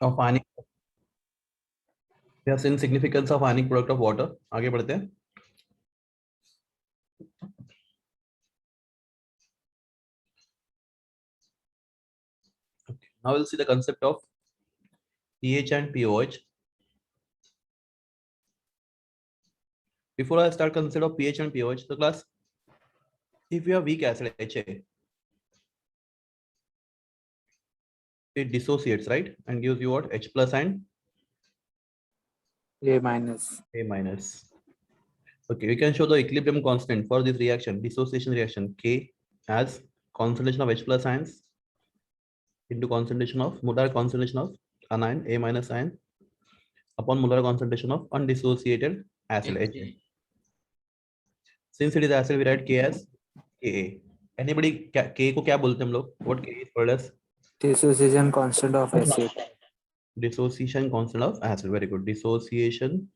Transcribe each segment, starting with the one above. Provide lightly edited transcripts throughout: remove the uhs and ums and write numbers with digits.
of ionic, we have seen significance of ionic product of water. आगे बढ़ते हैं. Okay. Now we'll see the concept of pH and pOH. Before I start concept of pH and pOH, so class, if you have weak acid HA, it dissociates, right, and gives you what? H plus and A minus. A minus. Okay, we can show the equilibrium constant for this reaction, dissociation reaction, K, as concentration of H plus ions into concentration of molar concentration of anion A minus ion upon molar concentration of undissociated acid HA. Since it is acid, we write K as Ka. Anybody K को क्या बोलते हैं हम लोग? What K is called as? Dissociation constant of acid. Dissociation constant of acid. Very good. Dissociation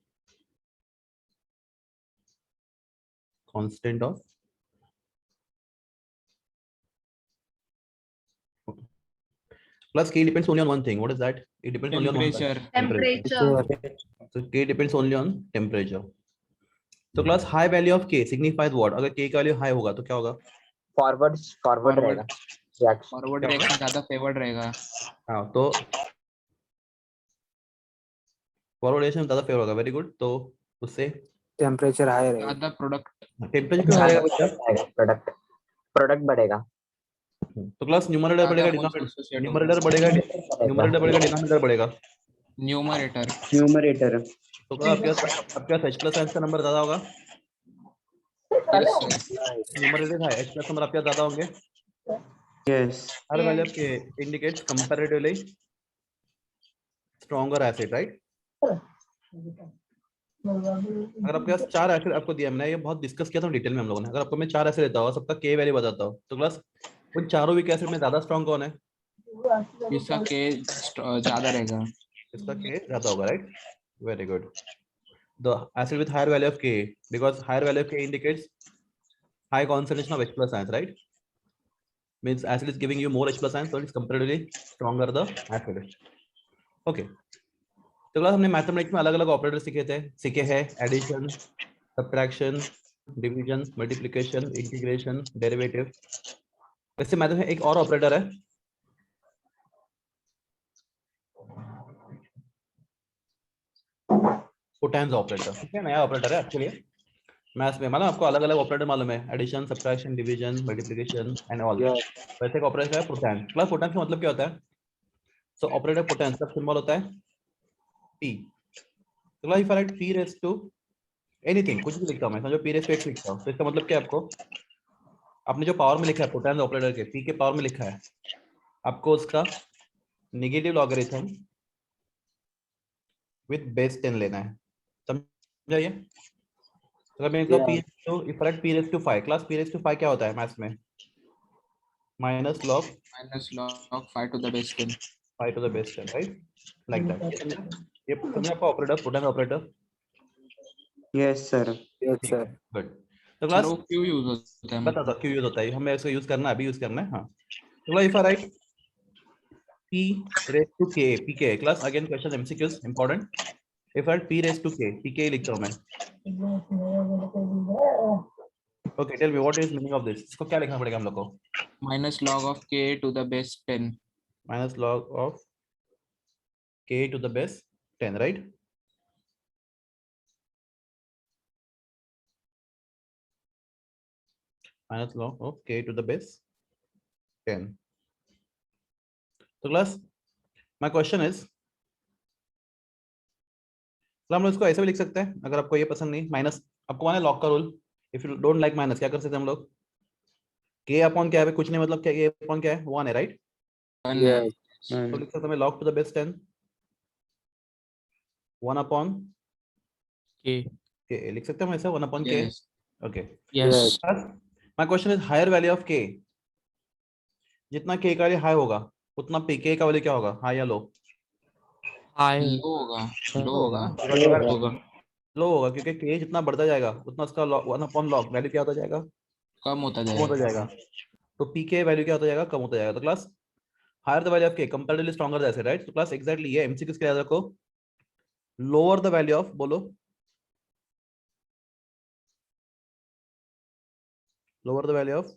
constant of plus K depends only on one thing. What is that? It depends only on one thing. Temperature. So K depends only on temperature. So class, high value of K signifies what? अगर K का value high होगा तो क्या होगा? Forward रहेगा reaction forward reaction ज्यादा favoured रहेगा. हाँ, तो फॉरवर्ड रिएक्शन ज्यादा फेवर होगा. Very good. तो उससे टेम्परेचर हाई रहेगा. ज्यादा प्रोडक्ट टेम्परेचर क्यों हाई रहेगा? प्रोडक्ट बढ़ेगा. तो क्लास न्यूमरेटर बढ़ेगा, न्यूमरेटर बढ़ेगा, न्यूमरेटर बढ़ेगा, डिनोमिनेटर बढ़ेगा. न्यूमरेटर. तो आपके पास H प्लस आयंस का नंबर ज्यादा होगा. न्यूमरेटर है, H प्लस नंबर आपके ज्यादा होंगे. यस. हर वैल्यू के indicates comparatively stronger acid, right. अगर आपके पास 4 एसिड आपको दिया, मैंने ये बहुत डिस्कस किया था डिटेल में हम लोगों ने. अगर आपको मैं 4 एसिड देता हूँ, सबका के वैल्यू बताता हूँ, तो क्लास उन चारों वीक एसिड में ज्यादा स्ट्रॉन्ग कौन है? इसका के ज्यादा रहेगा. इसका के ज्यादा होगा, right. Very good. The acid with higher value of K, because higher value of K indicates high concentration of H plus ions, right? Means acid is giving you more H plus ions, so it's comparatively stronger the acid. Okay. तो class हमने mathematics में अलग अलग operator सीखे हैं addition, subtraction, division, multiplication, integration, derivative. वैसे math में एक और ऑपरेटर है, पोटेंस ऑपरेटर. ठीक है, नया ऑपरेटर है एक्चुअली मैथ्स में. मालूम आपको अलग अलग ऑपरेटर मालूम है? Addition, subtraction, division, multiplication and all. वैसे एक ऑपरेटर है पोटेंस. क्लास पोटेंस का मतलब क्या होता है? सो ऑपरेटर पोटेंस का सिंबल होता है P. तो class if I write P raise to anything, कुछ भी लिखता हूं मैं, समझो P रेज़ टू x लिखता हूं, तो इसका मतलब क्या है? आपको आपने जो पावर में लिखा है पोटेंस ऑपरेटर के P के पावर में लिखा है, आपको उसका नेगेटिव लॉगरिथम विद बेस 10 लेना है. समझा ये? अगर मैं इसको P तो if write P raise to 5, class P raise to 5 क्या होता है मैथ्स में? Minus log 5 to the base 10. 5 to the base 10, right? Like that. ये समझा आपका operator, potence operator? Yes sir. Yes sir. Good. तो क्लास क्यों यूज होता है? बता दो क्यों यूज होता है. हमें इसको यूज करना है, अभी यूज करना है. हाँ, तो if I write P raised to K, PK, class again question MCQs important. If I write P raised to K, PK लिखता हूं मैं. Okay, tell me what is meaning of this. इसको क्या लिखना पड़ेगा हम लोग को? Minus log of K to the base 10. माइनस log of K to the base 10, right? Minus log of K to the base 10. तो क्लास my question is, हम लोग इसको ऐसे भी लिख सकते हैं अगर आपको ये पसंद नहीं. माइनस आपको माने लॉग का rule. If you don't like minus, क्या कर सकते हैं हम लोग? K अपॉन क्या है? कुछ नहीं, मतलब क्या K अपॉन क्या है? 1 है, राइट. तो लिख सकते हैं log to the base 10 1 upon K. लिख सकते हैं हम ऐसे 1 upon K. Okay. Yes. My question is higher value of K. जितना K का वैल्यू हाई होगा उतना K का वैल्यू क्या होगा? हाई या लो? हाई. लो होगा. लो होगा क्योंकि K जितना बढ़ता जाएगा उतना उसका 1 अपॉन लॉग वैल्यू क्या होता जाएगा? कम होता जाएगा. तो P के वैल्यू क्या होता जाएगा? कम होता जाएगा. तो class higher the value of K comparatively stronger the acid, right? तो क्लास एग्जैक्टली ये एमसीक्यूज के याद रखो, लोअर द वैल्यू ऑफ, बोलो lower the value of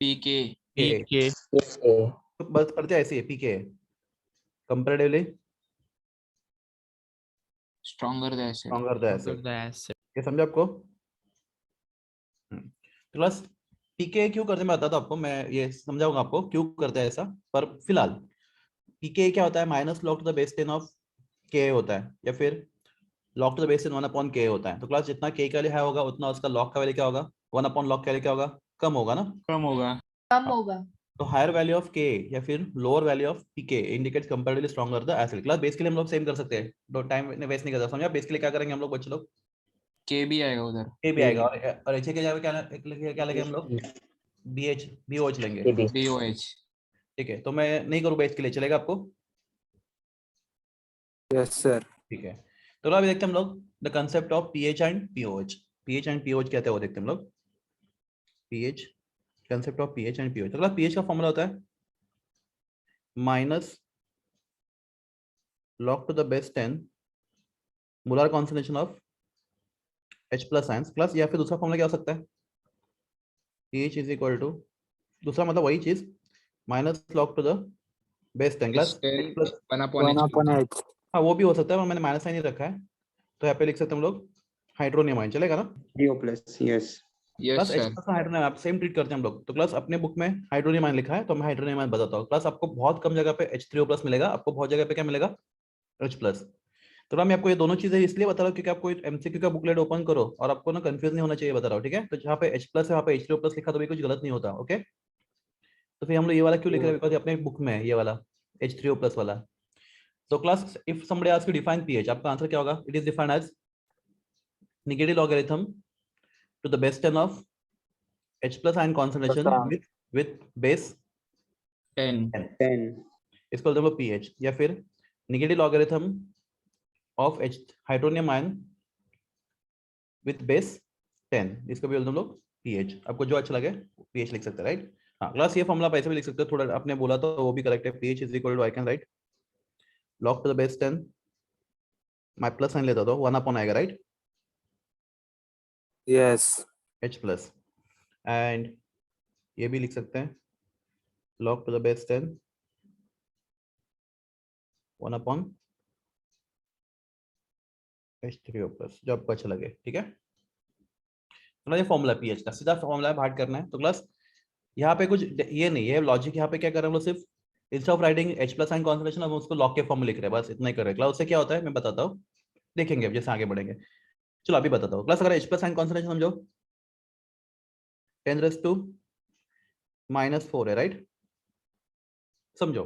pK के, पीके तो बस पढ़ते ऐसे pK comparatively stronger the acid stronger the acid, the acid ये समझा आपको? तो बस पीके क्यों करते हैं मैं बताता हूँ आपको, मैं ये समझाऊंगा आपको क्यों करते हैं ऐसा, पर फिलहाल पीके क्या होता है, minus log to the base 10 of के होता है, या फिर log to the base 10 1 upon के होता है। तो क्लास जितना के का वैल्यू हाई होगा उतना उसका लॉग का वैल्यू क्या होगा, 1 अपॉन लॉग का वैल्यू क्या होगा, कम होगा ना। कम होगा कम होगा। तो हायर वैल्यू ऑफ के या फिर lower value of pK indicates comparatively stronger the acid. Class base के लिए हम लोग सेम कर सकते हैं, दो टाइम वेस्ट नहीं करता, समझा? बेस के लिए क्या करेंगे हम लोग बच्चे लोग, के भी आएगा उधर के भी आएगा, और एच के जगह क्या लेंगे हम लोग, बीएच बीओएच लेंगे, KB. BOH ठीक है? तो मैं नहीं करूँ बेस के लिए, चलेगा आपको? Yes, sir. ठीक है, तो अभी देखते हैं हम लोग the concept of pH and pOH. PH and pOH कहते हैं वो देखते हैं हम लोग, pH, concept of pH and pOH. तो पीएच का फॉर्मूला होता है minus log to the base 10 molar concentration of H plus ions plus, या फिर दूसरा फॉर्मूला क्या हो सकता है, pH इज इक्वल टू, दूसरा मतलब वही चीज, minus log to the base 10 plus H plus, 1 upon 1 upon H. हाँ वो भी हो सकता है, पर मैंने माइनस साइन नहीं रखा है, तो यहाँ पे लिख सकते हैं हम लोग हाइड्रोनियम आयन, चलेगा ना? DO plus, yes. Yes plus H sir plus hydronium, आप सेम ट्रीट करते हैं हम लोग। तो क्लास अपने बुक में हाइड्रोनियम आयन लिखा है, तो मैं हाइड्रोनियम आयन बताता हूँ। क्लास आपको बहुत कम जगह पे H3O प्लस मिलेगा, आपको बहुत जगह पे क्या मिलेगा, H प्लस। तो मैं आपको ये दोनों चीजें इसलिए बता रहा हूँ क्योंकि आपको एमसीक्यू का बुकलेट ओपन करो और आपको ना कंफ्यूज नहीं होना चाहिए, बता रहा हूँ, ठीक है? तो जहाँ पे H प्लस है वहाँ पे H3O प्लस लिखा तो भी कुछ गलत नहीं होता, ओके? तो फिर हम लोग ये वाला क्यों लिख रहे हैं, बिकॉज अपने बुक में है ये वाला H3O प्लस वाला। तो class if somebody asks you define pH, आपका आंसर क्या होगा, it is defined as negative logarithm to the base 10 of H plus ion concentration with base 10 10. इसको बोलते हैं पीएच, या फिर negative logarithm of H hydronium ion with base 10, इसको भी बोलते हैं हम लोग पीएच। आपको जो अच्छा लगे पीएच लिख सकते हैं, राइट? हाँ क्लास ये फॉर्मूला आप ऐसे भी लिख सकते हो, थोड़ा आपने बोला तो वो भी करेक्ट है, pH is equal to, I can write log to the base 10, मैं प्लस साइन लेता तो 1 अपॉन आएगा, right? Yes. H plus, and ये भी लिख सकते हैं log to the base 10 1 upon H3O plus, जो आपको अच्छा लगे, ठीक है? तो ये फॉर्मूला पीएच का सीधा फॉर्मूला है, भाग करना है। तो क्लास यहाँ पे कुछ ये नहीं है लॉजिक, यहाँ पे क्या कर रहे हैं हम लोग, सिर्फ instead of writing H plus sign concentration हम उसको लॉग के फॉर्म में लिख रहे हैं, बस इतना ही कर रहे हैं। क्लास उससे क्या होता है मैं बताता हूँ, देखेंगे अब जैसे आगे बढ़ेंगे। चलो अभी बताता हूँ। क्लास अगर H प्लस साइन कॉन्सेंट्रेशन समझो 10⁻⁻⁴ है, राइट? समझो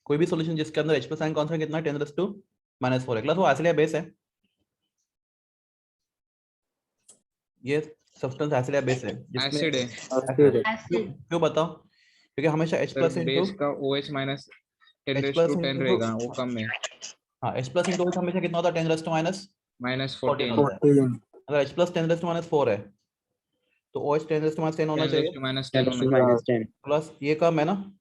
कोई भी सॉल्यूशन जिसके अंदर H प्लस साइन कॉन्सेंट्रेशन कितना 10⁻⁻⁴ है, क्लास वो एसिड या बेस है, ये सब्सटेंस एसिड या बेस है एसिड है Acid. क्यों बताओ, क्योंकि हमेशा H sir plus base into का OH minus 10 H plus 10 into- रहेगा, वो कम है हाँ H प्लस इंटू हमेशा कितना होता है 10⁻⁻14 -14 होता है। 14. अगर H प्लस 10⁻⁴ है तो OH 10⁻10 होना 10 चाहिए, -10 10 होना minus 10. प्लस ये कम है ना,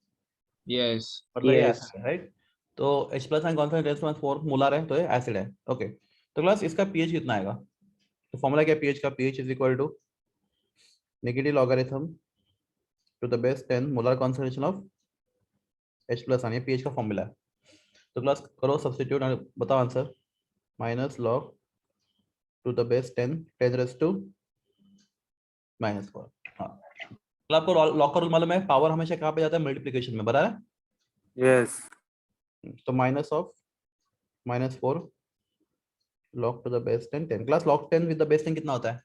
यस मतलब ये Yes. एसिड है, राइट? तो H plus sign concentration 10⁻⁴ molar है, तो ये एसिड है, ओके? तो क्लास इसका pH कितना आएगा, तो फॉर्मूला क्या है pH का, pH is equal to negative logarithm to the base 10 molar concentration of H plus ion pH का फॉर्मूला है। तो क्लास करो सब्स्टिट्यूट और बताओ answer, minus log to the base 10⁻⁻⁴ हाँ। तो आपको लॉग का रूल मालूम है, पावर हमेशा कहाँ पे जाता है, मल्टीप्लिकेशन में, बराबर है? Yes. तो minus of -4 log to the base 10 10 class log 10 with the base 10 कितना होता है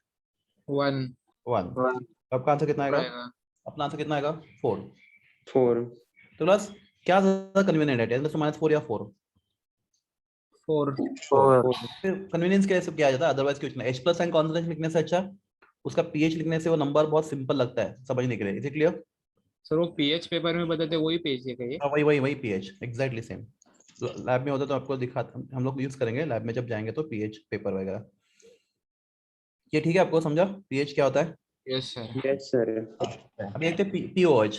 1 1। 1. आपका आंसर कितना आएगा, रहेगा अपना आंसर कितना आएगा 4। 4. तो क्लास क्या ज्यादा कन्वीनियंट है 10⁻⁴ या 4? 4 4. फिर कन्वीनियंस कैसे क्या जाता है, अदरवाइज कुछ नहीं। H प्लस साइन कॉन्सेंट्रेशन लिखने से अच्छा उसका pH लिखने से वो नंबर बहुत सिंपल लगता है समझने के लिए, इज इट क्लियर? सर वो पीएच पेपर में बताते वही पेज है कहीं वही वही वही pH एग्जैक्टली सेम लैब में होता तो आपको दिखाता, हम लोग यूज करेंगे लैब में जब जाएंगे तो pH पेपर वगैरह। ये ठीक है, आपको समझा pH क्या होता है? Yes sir Yes, sir. अभी देखते हैं pOH।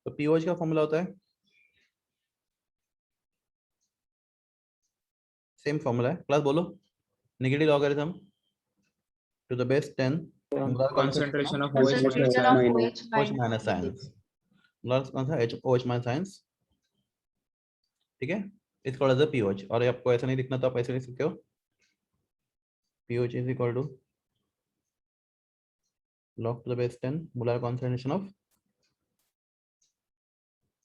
तो pOH का फॉर्मूला होता है सेम फॉर्मूला है क्लास, बोलो negative logarithm to the base 10 molar Concentration of OH Concentration of minus OH OH minus science, molar कौन सा OH माइनस साइंस, ठीक है, it's called as a pOH. और आपको ऐसा नहीं लिखना तो आप ऐसे लिख सकते हो, pOH is equal to log to the base 10 molar concentration of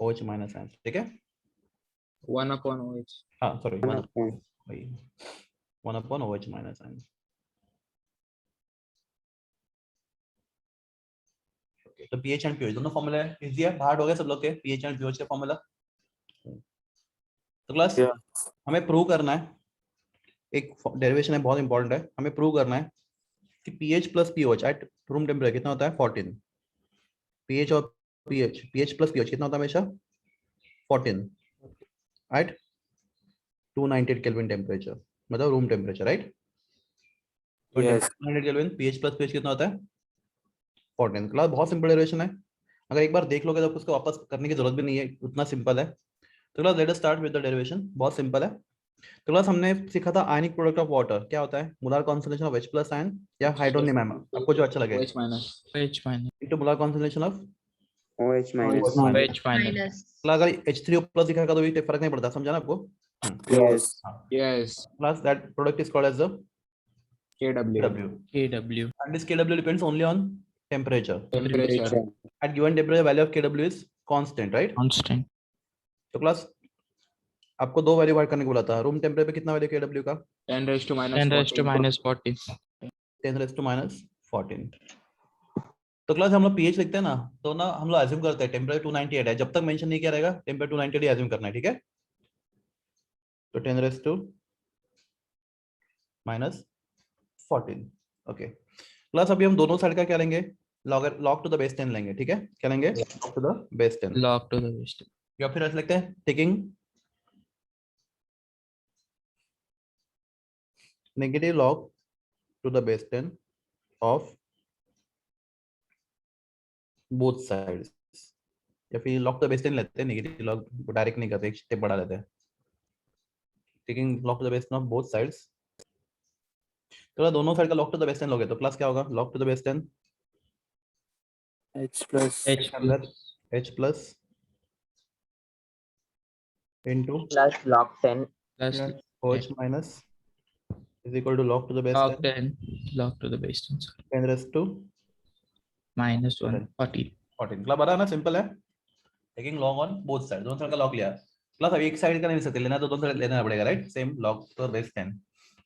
OH minus ions, ठीक है। 1/OH. हाँ sorry 1 upon 1 upon OH minus ions। Okay, तो pH एंड pH दोनों फॉर्मूला है, इजी है, हार्ड हो गया सब लोग के pH एंड pH का फॉर्मूला। तो क्लास Yeah. हमें प्रूव करना है, एक डेरिवेशन है बहुत इंपॉर्टेंट है, हमें प्रूव करना है कि pH plus pOH at room temperature कितना होता है 14। pH और pH प्लस pOH कितना होता है हमेशा 14 एट 298 केल्विन टेम्परेचर, मतलब room temperature, right. Yes. 298 kelvin, pH plus pH कितना होता है 14। क्लास बहुत सिंपल डेरिवेशन है, अगर एक बार देख लोगे तो उसको वापस करने की जरूरत भी नहीं है, उतना सिंपल है। तो class let us start with the derivation, बहुत सिंपल है। तो क्लास हमने सीखा था आयनिक प्रोडक्ट ऑफ वाटर क्या होता है, molar concentration of H plus ion या हाइड्रोनियम आयन, आपको जो अच्छा लगे, OH minus. OH minus. Into molar concentration of OH minus OH minus. OH minus. minus class अगर H3O प्लस दिखाएगा तो भी फर्क नहीं पड़ता, समझा ना आपको। Yes. Yes. Class that product is called as the KW. KW KW. and this KW depends only on temperature. Temperature. At given temperature value of KW is constant, right? Constant. तो क्लास आपको दो value work करने को बोला था, room temperature पे कितना value KW का 10 raised to minus 10 raised to 14. minus 40. 10 raised to minus 14। तो क्लास हम लोग pH लिखते हैं ना, तो ना हम लोग अज्यूम करते हैं टेम्परेचर 298 है, जब तक मेंशन नहीं किया रहेगा टेम्परेचर 298 ही अज्यूम करना है, ठीक है। तो 10 raised to minus 14, okay. Class अभी हम दोनों साइड का क्या लेंगे, log to the base 10 लेंगे, ठीक है, क्या लेंगे log to the base 10, Log to the base 10. या फिर ऐसे लिखते हैं taking negative log to the base 10 of both sides, या फिर log to the base 10 लेते हैं, negative log को डायरेक्ट नहीं करते, एक स्टेप बढ़ा लेते हैं, taking log to the base 10 of both sides। तो दोनों साइड का log to the base 10 लोगे तो क्लास क्या होगा, log to the base 10 H plus H plus H plus into plus log 10 plus OH minus is equal to log to the base log 10 10 log to the base 10 sorry. 10 raised to minus 140. 14। Class बता ना, simple है, taking log on both side, दोनों side का log लिया। Class अब एक side का नहीं ले सकते, लेना तो दोनों साइड लेना पड़ेगा, right, same log to the base 10।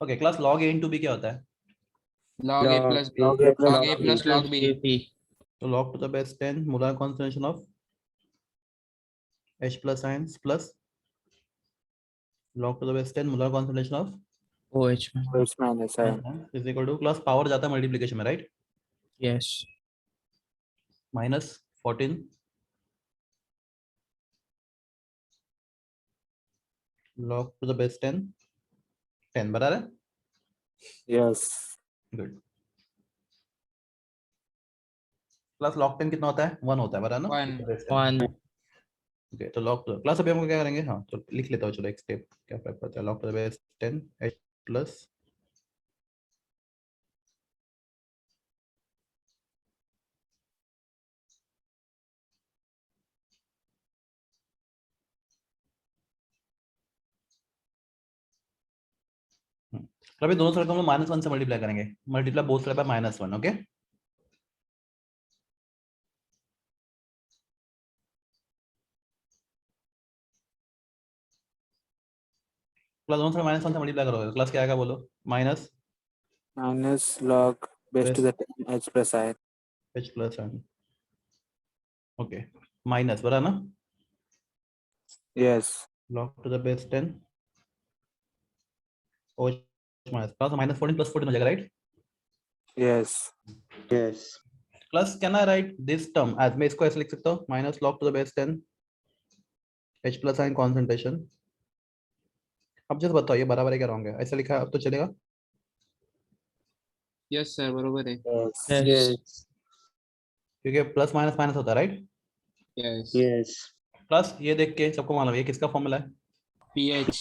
Okay class log a into b क्या होता है, Log A plus B. log A plus Log A plus log B. AP. तो log to the base 10 molar concentration of H plus ions plus log to the base 10 molar concentration of OH minus. OH minus ion. is equal to, class power जाता है multiplication में, right, Yes. minus 14 log to the base 10 बराबर है, Yes. Good. Class log 10 कितना होता है 1 होता है, बराबर ना, One. to the base 10। 1 okay तो log to क्लास अभी हम क्या करेंगे, हाँ तो लिख लेता हूँ, चलो एक स्टेप क्या फर्क पड़ता है, log to the base 10 H plus तो अभी दोनों साइड को हम लोग -1 से मल्टीप्लाई करेंगे, multiply both side by -1, okay. Class दोनों साइड -1 से मल्टीप्लाई करोगे क्लास क्या आएगा बोलो, minus Minus log base to the 10 H plus ion. H plus ion, okay, minus बराबर ना, Yes. log to the base 10 OH minus, class -14 plus 14 हो जाएगा, राइट। Yes. yes क्लास can I write this term as, मैं इसको ऐसे लिख सकता हूँ minus log to the base 10 H plus ion concentration. अब जस्ट बताओ ये बराबर है क्या रॉन्ग है, ऐसा लिखा है अब तो चलेगा, Yes sir, बरोबर है. Yes. yes क्योंकि प्लस माइनस माइनस होता है, राइट। Yes. yes क्लास ये देख के सबको मालूम है ये किसका फॉर्मूला है, pH.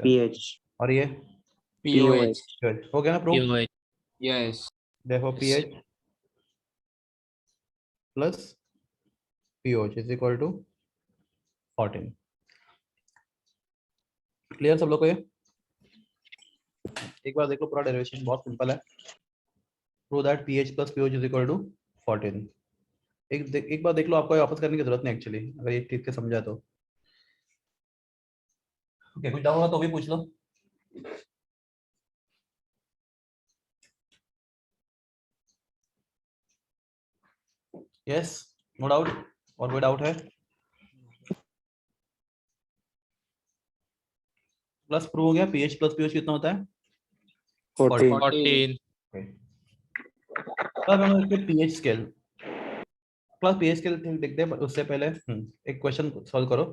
pH और ये POH. good. हो गया ना proof? POH. Yes. Therefore pH plus POH is equal to 14. Clear सब लोग को ये? एक बार देख लो पूरा डेरिवेशन बहुत सिंपल है. Prove that pH plus POH is equal to 14. एक बार देख लो, आपको वापस करने की जरूरत नहीं एक्चुअली, अगर ये ठीक से समझा तो. ओके, कुछ डाउट होगा तो भी पूछ लो. Yes, no doubt. और कोई डाउट है? प्लस प्रूव हो गया. pH प्लस POH कितना होता है? 14. 14. अब हम इसके pH scale plus pH scale देखते हैं, उससे पहले एक क्वेश्चन सॉल्व करो.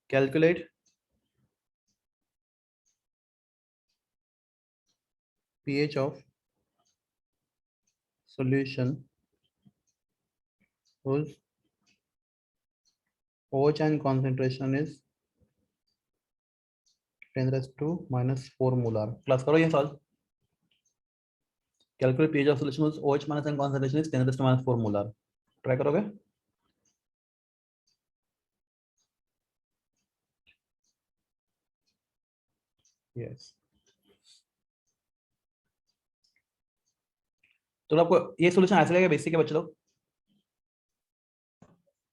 Calculate pH of solution whose OH and concentration is 10 raised to minus 4 molar. Class करो ये solve. Calculate pH of solution whose OH minus and concentration is 10 raised to minus 4 molar. Try करोगे? Yes. तो आपको ये solution ऐसे लगेगा basic है बच्चे लोग.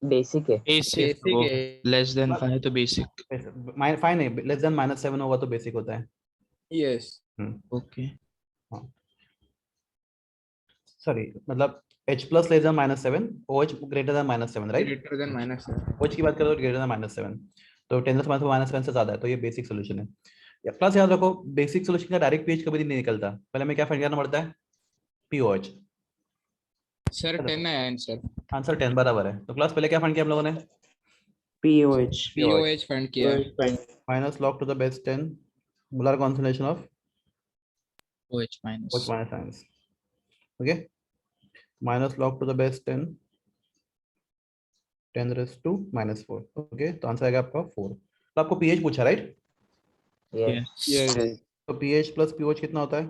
बेसिक है. Basic. Basic वो है. less than 5 तो basic. फाइन है, लेस देन -7 होगा तो बेसिक होता है. Yes. Okay. सॉरी, मतलब H plus less than -7, OH greater than -7, right? Greater than -7. OH की बात करो तो ग्रेटर देन -7, तो 10 -7 से ज्यादा है, तो ये बेसिक सॉल्यूशन है. प्लस याद रखो, बेसिक सॉल्यूशन का डायरेक्ट pH कभी नहीं निकलता. पहले हमें क्या फाइंड करना पड़ता है? POH. Sir, 10 है आंसर. आंसर 10 बराबर है. तो क्लास पहले क्या फाइंड किया हम लोगों ने? POH. POH फाइंड किया. Minus log to the base 10 molar concentration of OH minus. OH minus ions. Okay, minus log to the base 10 raised to -4. Okay, तो आंसर आएगा आपका 4. तो आपको pH पूछा, राइट? Yes. Yes. तो pH प्लस POH कितना होता है?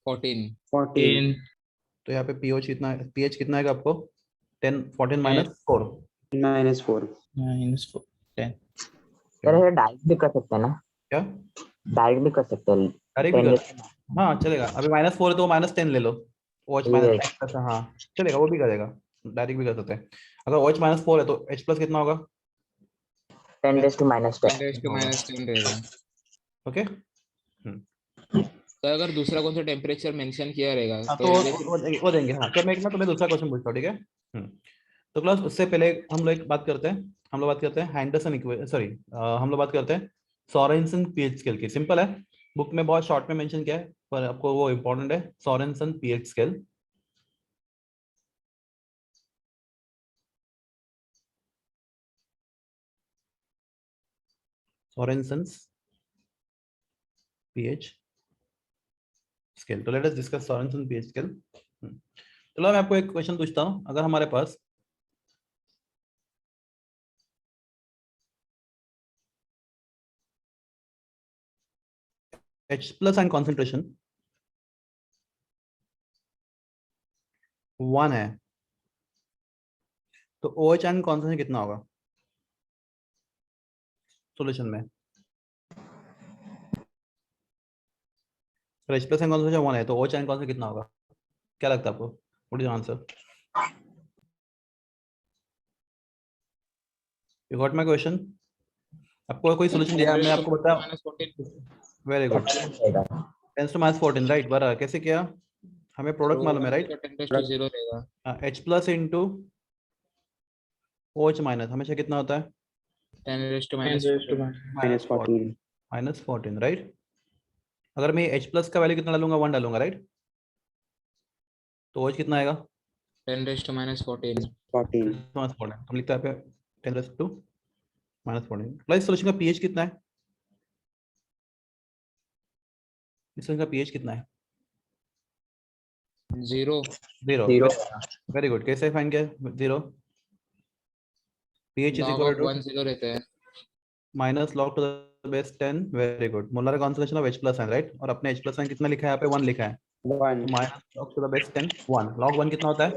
14. 14. तो यहाँ पे pH कितना है? pH कितना आएगा आपको? 10, 14 minus 4. -4. -4. 10. सर ये डायरेक्ट भी कर सकते हैं ना? क्या? डायरेक्ट भी कर सकते हैं. डायरेक्ट भी 10 कर, हाँ चलेगा. अभी -4 है तो -10 ले लो. OH माइनस, हाँ चलेगा, वो भी करेगा. डायरेक्ट भी कर सकते हैं. अगर OH -4 है तो H प्लस कितना होगा? 10 raised to -10. 10 raised to -10 रहेगा. ओके. तो अगर दूसरा कौन सा टेम्परेचर मेंशन किया रहेगा हाँ तो तो वो देंगे. हाँ, तो मैं तुम्हें दूसरा क्वेश्चन पूछता हूँ, ठीक है? तो क्लास उससे पहले हम लोग बात करते हैं हैंडरसन इक्वेशन, सॉरी, हम लोग बात करते हैं सोरेनसन pH स्केल की. सिंपल है, बुक में बहुत शॉर्ट में मेंशन किया है, पर आपको वो इंपॉर्टेंट है. Sorensen pH scale. Sorensen's pH scale. तो let us discuss Sorensen pH scale. चलो मैं आपको एक क्वेश्चन पूछता हूँ. अगर हमारे पास H प्लस एंड कॉन्सेंट्रेशन 1 है, तो OH एंड कॉन्सेंट्रेशन कितना होगा सॉल्यूशन में? H प्लस एंड कॉन्सेंट्रेशन 1 है तो OH एंड कॉन्सेंट्रेशन कितना होगा? क्या लगता है आपको? What is answer? You got my question? आपको कोई सॉल्यूशन दिया, हमने आपको बताया. Very good. 10 to -14, right? बराबर. कैसे किया? हमें प्रोडक्ट मालूम है, राइट? 10 raised to 0 रहेगा. H plus into OH minus हमेशा कितना होता है? 10 raised to -14. -14. -14, राइट? अगर मैं H प्लस का वैल्यू कितना डालूंगा? 1 डालूंगा, राइट? तो OH कितना आएगा? 10 raised to -14. 14. -14. हम लिखते हैं यहाँ पे 10 raised to -14. प्लस सॉल्यूशन का pH कितना है? इस सॉल्यूशन का pH कितना है? 0. 0. Zero. Very good. कैसे फाइंड किया 0? pH is log equal of to 1 0 रहता है. minus log to the base 10, very good. Molar concentration of H plus ion, right? और अपने H plus ion कितना लिखा है यहाँ पे 1 लिखा है, 1 तो minus log to the base 10 1, log 1 कितना होता है 0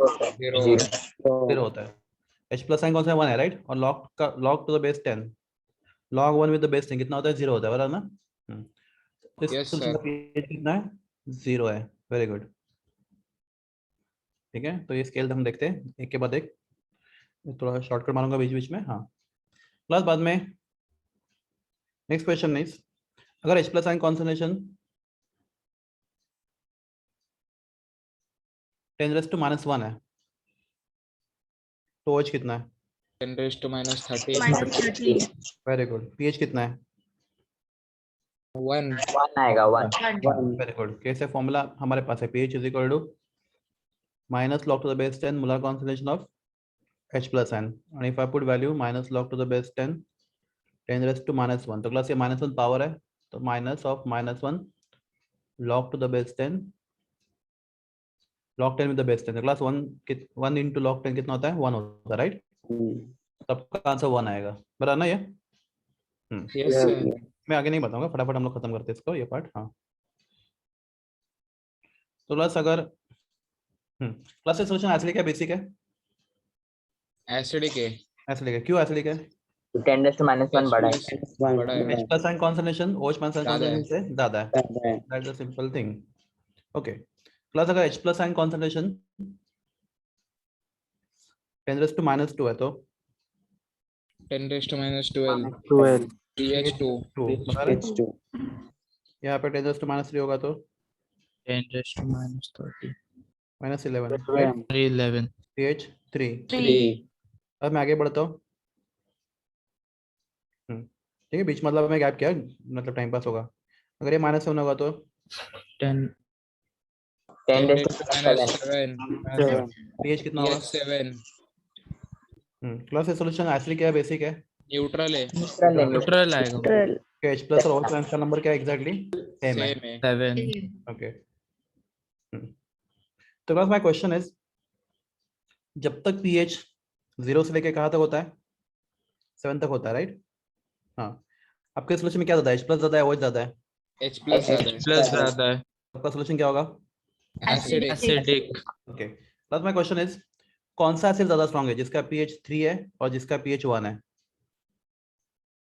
0 होता है. H plus ion कौन सा 1 है, right? और log का log to the base 10, log 1 with the base 10 कितना होता है 0 होता है, बराबर ना? इस Yes, solution sir. का pH कितना है 0 है, वेरी गुड. ठीक है, तो ये स्केल हम देखते हैं एक के बाद एक, थोड़ा शॉर्टकट मारूंगा बीच बीच में. हाँ, प्लस बाद में नेक्स्ट क्वेश्चन इज, अगर H प्लस आयन कॉन्सेंट्रेशन 10⁻⁻1 है तो OH कितना है? 10⁻30 -13. Very good. pH कितना है? 1 1 आएगा 1. 1 वेरी गुड. कैसे फॉर्मूला हमारे पास है, pH is equal to minus log to the base 10 molar concentration of H plus ion, and if I put value minus log to the base 10 10⁻⁻1, तो class ये -1 power है, तो minus of -1 log to the base 10 log 10 with the base 10, तो class 1 into log 10 कितना होता है 1 होता है, राइट? सबका आंसर 1 आएगा, बराबर ना ये? yes sir. मैं आगे नहीं बताऊंगा, फटाफट हम लोग खत्म करते हैं इसको, ये पार्ट. हाँ, तो क्लास अगर क्लास से सोल्यूशन एसिडिक है बेसिक है? acidic है एसिडिक है. क्यों एसिडिक है? 10⁻1 बड़ा है. बड़ा है H plus ion concentration OH plus ion ज़्यादा है. concentration से ज़्यादा है. That's a simple thing. Okay. Class अगर H plus ion concentration 10⁻² है तो 10⁻12 12. pH 2 H2 यहाँ पे 10⁻³ होगा तो 10⁻30. -11, 11. pH 3. 3 अब मैं आगे बढ़ता हूँ. ठीक है, बीच मतलब में गैप किया, मतलब टाइम पास होगा. अगर ये -7 होगा तो 10. 10⁻7. 7 pH कितना होगा? pH 7 क्लास सोल्यूशन एसिडिक है बेसिक है? न्यूट्रल है न्यूट्रल है. Neutral आएगा. H plus और OH plus का नंबर क्या है एग्जैक्टली? सेम है. सेम है 7. ओके. तो क्लास माय क्वेश्चन इज, जब तक pH 0 से लेके कहाँ तक होता है? 7 तक होता है, राइट? हाँ, आपके सोल्यूशन में क्या ज्यादा है, H प्लस ज्यादा है OH ज्यादा है? H प्लस ज़्यादा है Plus ज़्यादा है. आपका सोल्यूशन क्या होगा? acidic Acidic. Okay. Plus my question is, कौन सा एसिड ज्यादा स्ट्रांग है, जिसका pH 3 है और जिसका pH 1 है?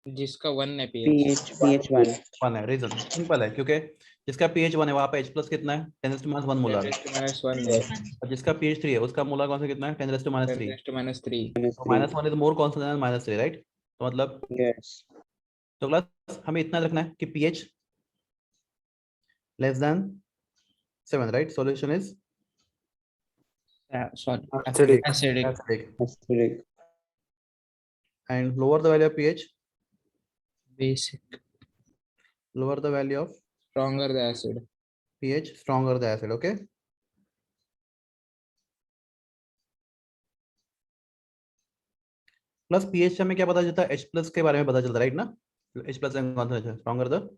जिसका 1 है pH pH 1 1 है. रीजन सिंपल है, क्योंकि जिसका pH 1 है वहाँ पे H प्लस कितना है 10⁻1 मोलर, 10⁻1 है और जिसका pH 3 है उसका मोलर कौन सा कितना है 10⁻3. 10⁻3 तो -1 is more concentration than -3, right? तो मतलब yes तो क्लास हमें इतना रखना है कि pH less than 7, right? Solution is Sorry. Acidic. Acidic. acidic and lower the value of pH, Basic. lower the value of stronger the acid pH, stronger the acid. Okay, plus pH से हमें क्या पता चलता है? H plus के बारे में पता चलता है, राइट ना? H plus concentration stronger the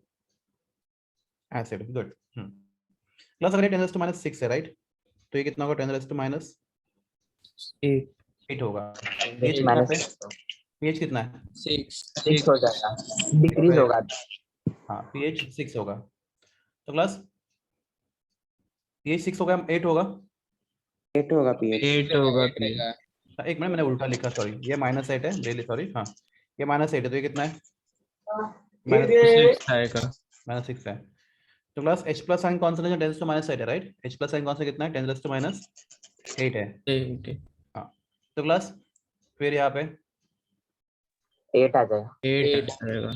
acid. Good. Plus अगर 10⁻6 है, राइट? तो ये कितना होगा 10⁻8 8. होगा. pH कितना पे? pH कितना है? 6 हो जाएगा, डिक्रीज होगा. हाँ, pH 6 होगा. तो क्लास pH 6 होगा, 8 होगा. 8 होगा pH 8 होगा. रहेगा एक मिनट, मैंने उल्टा लिखा, सॉरी. ये -8 है, रियली सॉरी. हाँ, ये -8 है, तो ये कितना है? -6 आएगा. -6 है. तो class H plus ion concentration 10⁻8 है, right? H plus ion concentration कितना है? 10⁻8 है. 8. तो क्लास फिर यहाँ पे 8 आ जाएगा. 8 आएगा.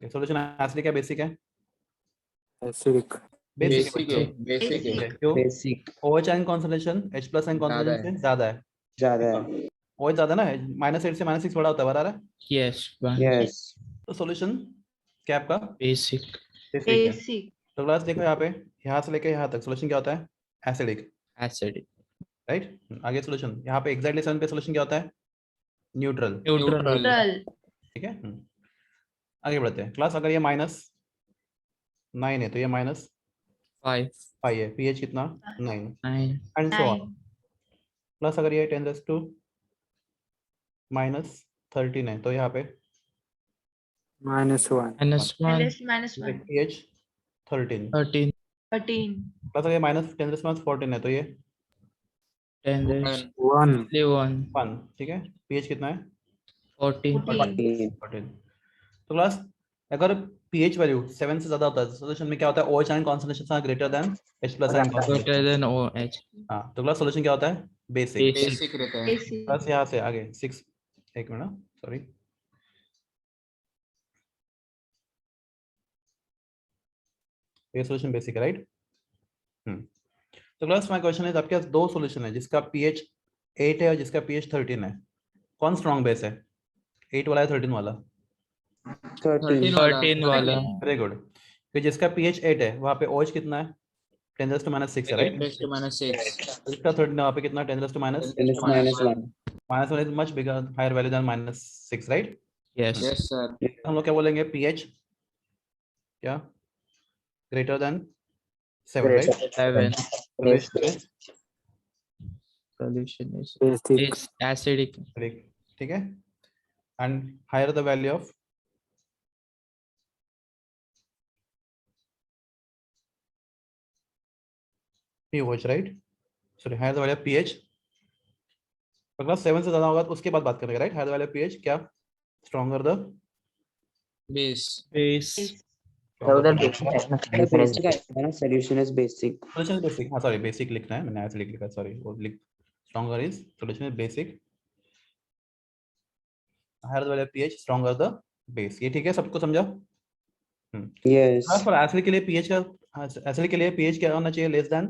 सॉल्यूशन एसिडिक है बेसिक है? Acidic. बेसिक है बेसिक है क्यों? basic OH ion concentration H plus ion concentration से ज्यादा है. ज्यादा है OH ज्यादा ना, -8 से -6 बड़ा होता है, बराबर है? Yes. yes तो सॉल्यूशन क्या आपका? Basic. बेसिक है. Basic. तो क्लास देखो यहाँ पे, यहाँ से लेके यहाँ तक सॉल्यूशन क्या होता है? Acidic, Acidic. राइट? आगे सॉल्यूशन यहाँ पे एग्जैक्टली 7 पे सॉल्यूशन क्या होता है? न्यूट्रल. Neutral. Neutral. ठीक है. आगे बढ़ते हैं. क्लास अगर ये -9 है तो ये -5 5. है. pH कितना? 9 9. And so on. 9. प्लस अगर ये 10⁻13 है तो यहाँ पे -1. -1. -1. pH 13 13. 13. प्लस ये -10⁻14 है तो ये 10 raised 1. 1. 1 ठीक है। pH कितना है 14. 14. 14। तो क्लास अगर pH वैल्यू 7 से ज्यादा होता है सॉल्यूशन में क्या होता है OH ion concentration greater than H plus ion Greater concentration. than OH. हाँ तो क्लास सॉल्यूशन क्या होता है बेसिक। Basic. बेसिक रहता है। AC. प्लस यहाँ से आगे 6 एक मिनट सॉरी ये सॉल्यूशन बेसिक है राइट। तो क्लास माय क्वेश्चन है आपके पास दो सॉल्यूशन है जिसका pH 8 है और जिसका pH 13 है। कौन स्ट्रॉन्ग बेस है 8 वाला या 13 वाला? 13. 13 वाला. Very good. तो जिसका pH 8 है वहाँ पे OH कितना है 10⁻6 है राइट। 10⁻6. जिसका 13 वहाँ पे कितना 10⁻1 -1. -1 is much bigger higher value than -6 right। Yes. Yes sir. हम लोग क्या बोलेंगे pH क्या greater than 7 right। 7. Solution is Solution is Basic. acidic. acidic, ठीक है। and higher the value of pH right, sorry higher the value of pH अगर 7 से ज्यादा होगा तो उसके बाद बात करेंगे right. higher the value of pH क्या stronger the Base. Base. तो उधर basic है ना, difference Basic आएगा ना, solution is basic. solution is basic। हाँ सॉरी बेसिक लिखना है मैंने ऐसे लिखा सॉरी वो लिख stronger is solution is basic higher the value of pH stronger the base। ये ठीक है सबको समझा। Yes. हाँ पर एसिड के लिए pH का एसिड के लिए pH क्या होना चाहिए लेस देन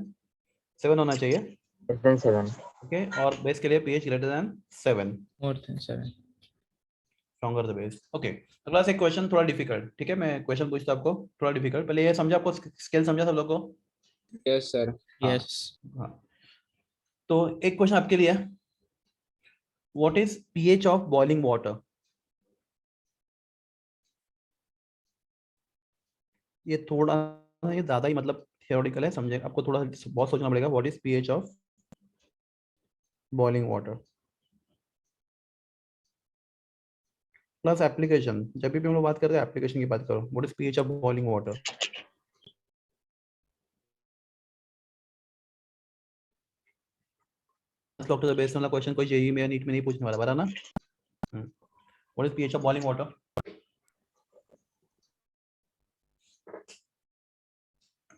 7 होना चाहिए less than 7. ओके और बेस के लिए pH greater than 7 More than 7. Stronger the base. Okay तो क्लास एक क्वेश्चन थोड़ा डिफिकल्ट ठीक है मैं क्वेश्चन पूछता हूं आपको थोड़ा डिफिकल्ट। पहले ये समझा आपको स्केल समझा सब लोग को। Yes sir. Yes. हाँ तो एक क्वेश्चन आपके लिए what is pH of boiling water. ये थोड़ा ये ज्यादा ही मतलब थियोरेटिकल है समझे आपको थोड़ा बहुत सोचना पड़ेगा। What is pH of boiling water plus application. जब भी हम लोग बात करते हैं एप्लीकेशन की बात करो। What is pH of boiling water. Doctor the base वाला क्वेश्चन कोई जेईई में नीट में नहीं पूछने वाला बता ना। What is pH of boiling water.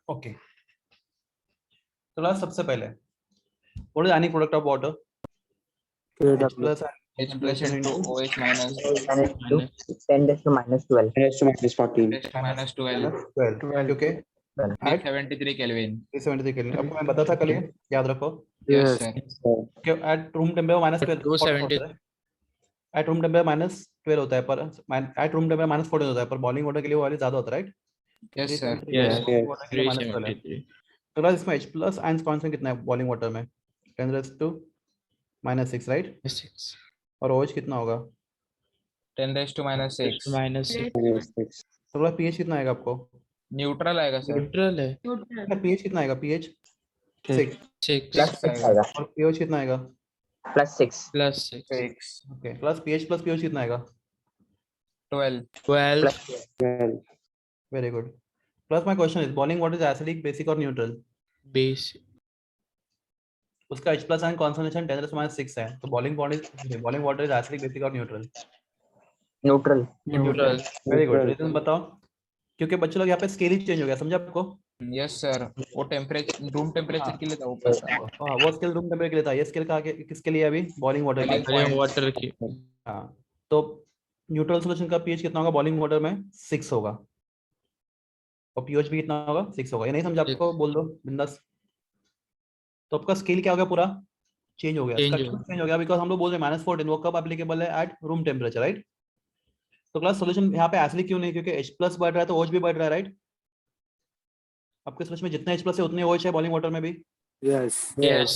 Okay तो क्लास सबसे पहले what is ionic product of water. KW. Plus H plus into OH minus. Minus. 10⁻12. Raised to -14. 10⁻12. 12 okay at 73 Kelvin. 373 kelvin. आपको मैं बताया था कल ये याद रखो Yes Yes. sir. कि at room temperature -12 270 at room temperature -12 होता है पर एट रूम टेम्परेचर -14 होता है पर बॉइलिंग वाटर के लिए वो वाली ज्यादा होता है राइट। Yes sir. Yes. -12 है। 373. तो क्लास इसमें H प्लस आयंस कॉन्सेंट्रेशन कितना है बॉइलिंग वाटर में 10⁻6 राइट 6. और OH कितना होगा 10⁻6. -6. -6. तो क्लास pH कितना आएगा आपको न्यूट्रल आएगा सर. Neutral है. Neutral. pH कितना आएगा pH 6 6. Plus 6 आएगा. और pH कितना आएगा Plus 6. Plus 6. 6. Okay plus pH कितना आएगा 12. 12. Plus 12. Very good. Plus my question is boiling water is acidic basic और न्यूट्रल। Base. उसका H प्लस आयन कॉन्सेंट्रेशन 10⁻6 है तो boiling water is acidic basic और neutral. neutral. Neutral. Very good Neutral. Reason बताओ। क्योंकि बच्चों लोग यहाँ पे स्केल ही चेंज हो गया समझा आपको। Yes sir. वो टेम्परेचर रूम टेम्परेचर के लिए था ऊपर का. हाँ वो स्केल रूम टेम्परेचर के लिए था ये स्केल का आगे किसके लिए अभी बॉइलिंग वाटर के लिए। Boiling water की. हाँ तो न्यूट्रल सॉल्यूशन का pH कितना होगा बॉइलिंग वाटर में 6 होगा और pH भी कितना होगा 6 होगा। ये नहीं समझा आपको बोल दो बिंदास। तो आपका स्केल क्या हो गया पूरा चेंज हो गया Change स्ट्रक्चर चेंज हो गया बिकॉज हम लोग बोल रहे हैं -14 वो कब एप्लीकेबल है एट रूम टेम्परेचर राइट। तो क्लास सॉल्यूशन यहाँ पे एसिडिक क्यों नहीं क्योंकि H प्लस बढ़ रहा है तो OH भी बढ़ रहा है राइट। आपके सॉल्यूशन में जितना H प्लस है उतने OH है बॉइलिंग वाटर में भी। Yes. Yes.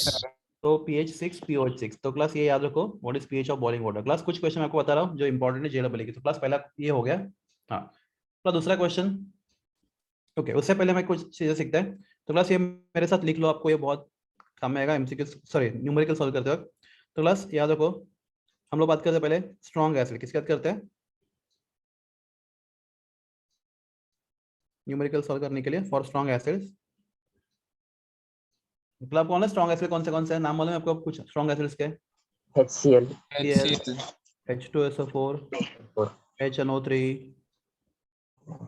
तो pH 6 pOH 6 तो क्लास ये याद रखो what is pH of boiling water. Class कुछ क्वेश्चन आपको बता रहा हूँ जो इंपॉर्टेंट है जेडब्ल्यू की। तो क्लास पहला ये हो गया। हाँ तो दूसरा क्वेश्चन ओके उससे पहले मैं कुछ चीजें सीखते हैं। तो क्लास ये मेरे साथ लिख लो आपको ये बहुत काम में आएगा एमसीक्यू सॉरी न्यूमेरिकल सॉल्व करते वक्त। तो क्लास याद रखो हम लोग बात करते हैं पहले स्ट्रॉन्ग एसिड किसकी बात करते हैं न्यूमेरिकल सॉल्व करने के लिए फॉर स्ट्रॉन्ग एसिड्स। मतलब आपको कौन है स्ट्रॉन्ग एसिड कौन से हैं नाम मालूम है आपको कुछ स्ट्रॉन्ग एसिड्स के? HCl, HCl, H2SO4, HNO3,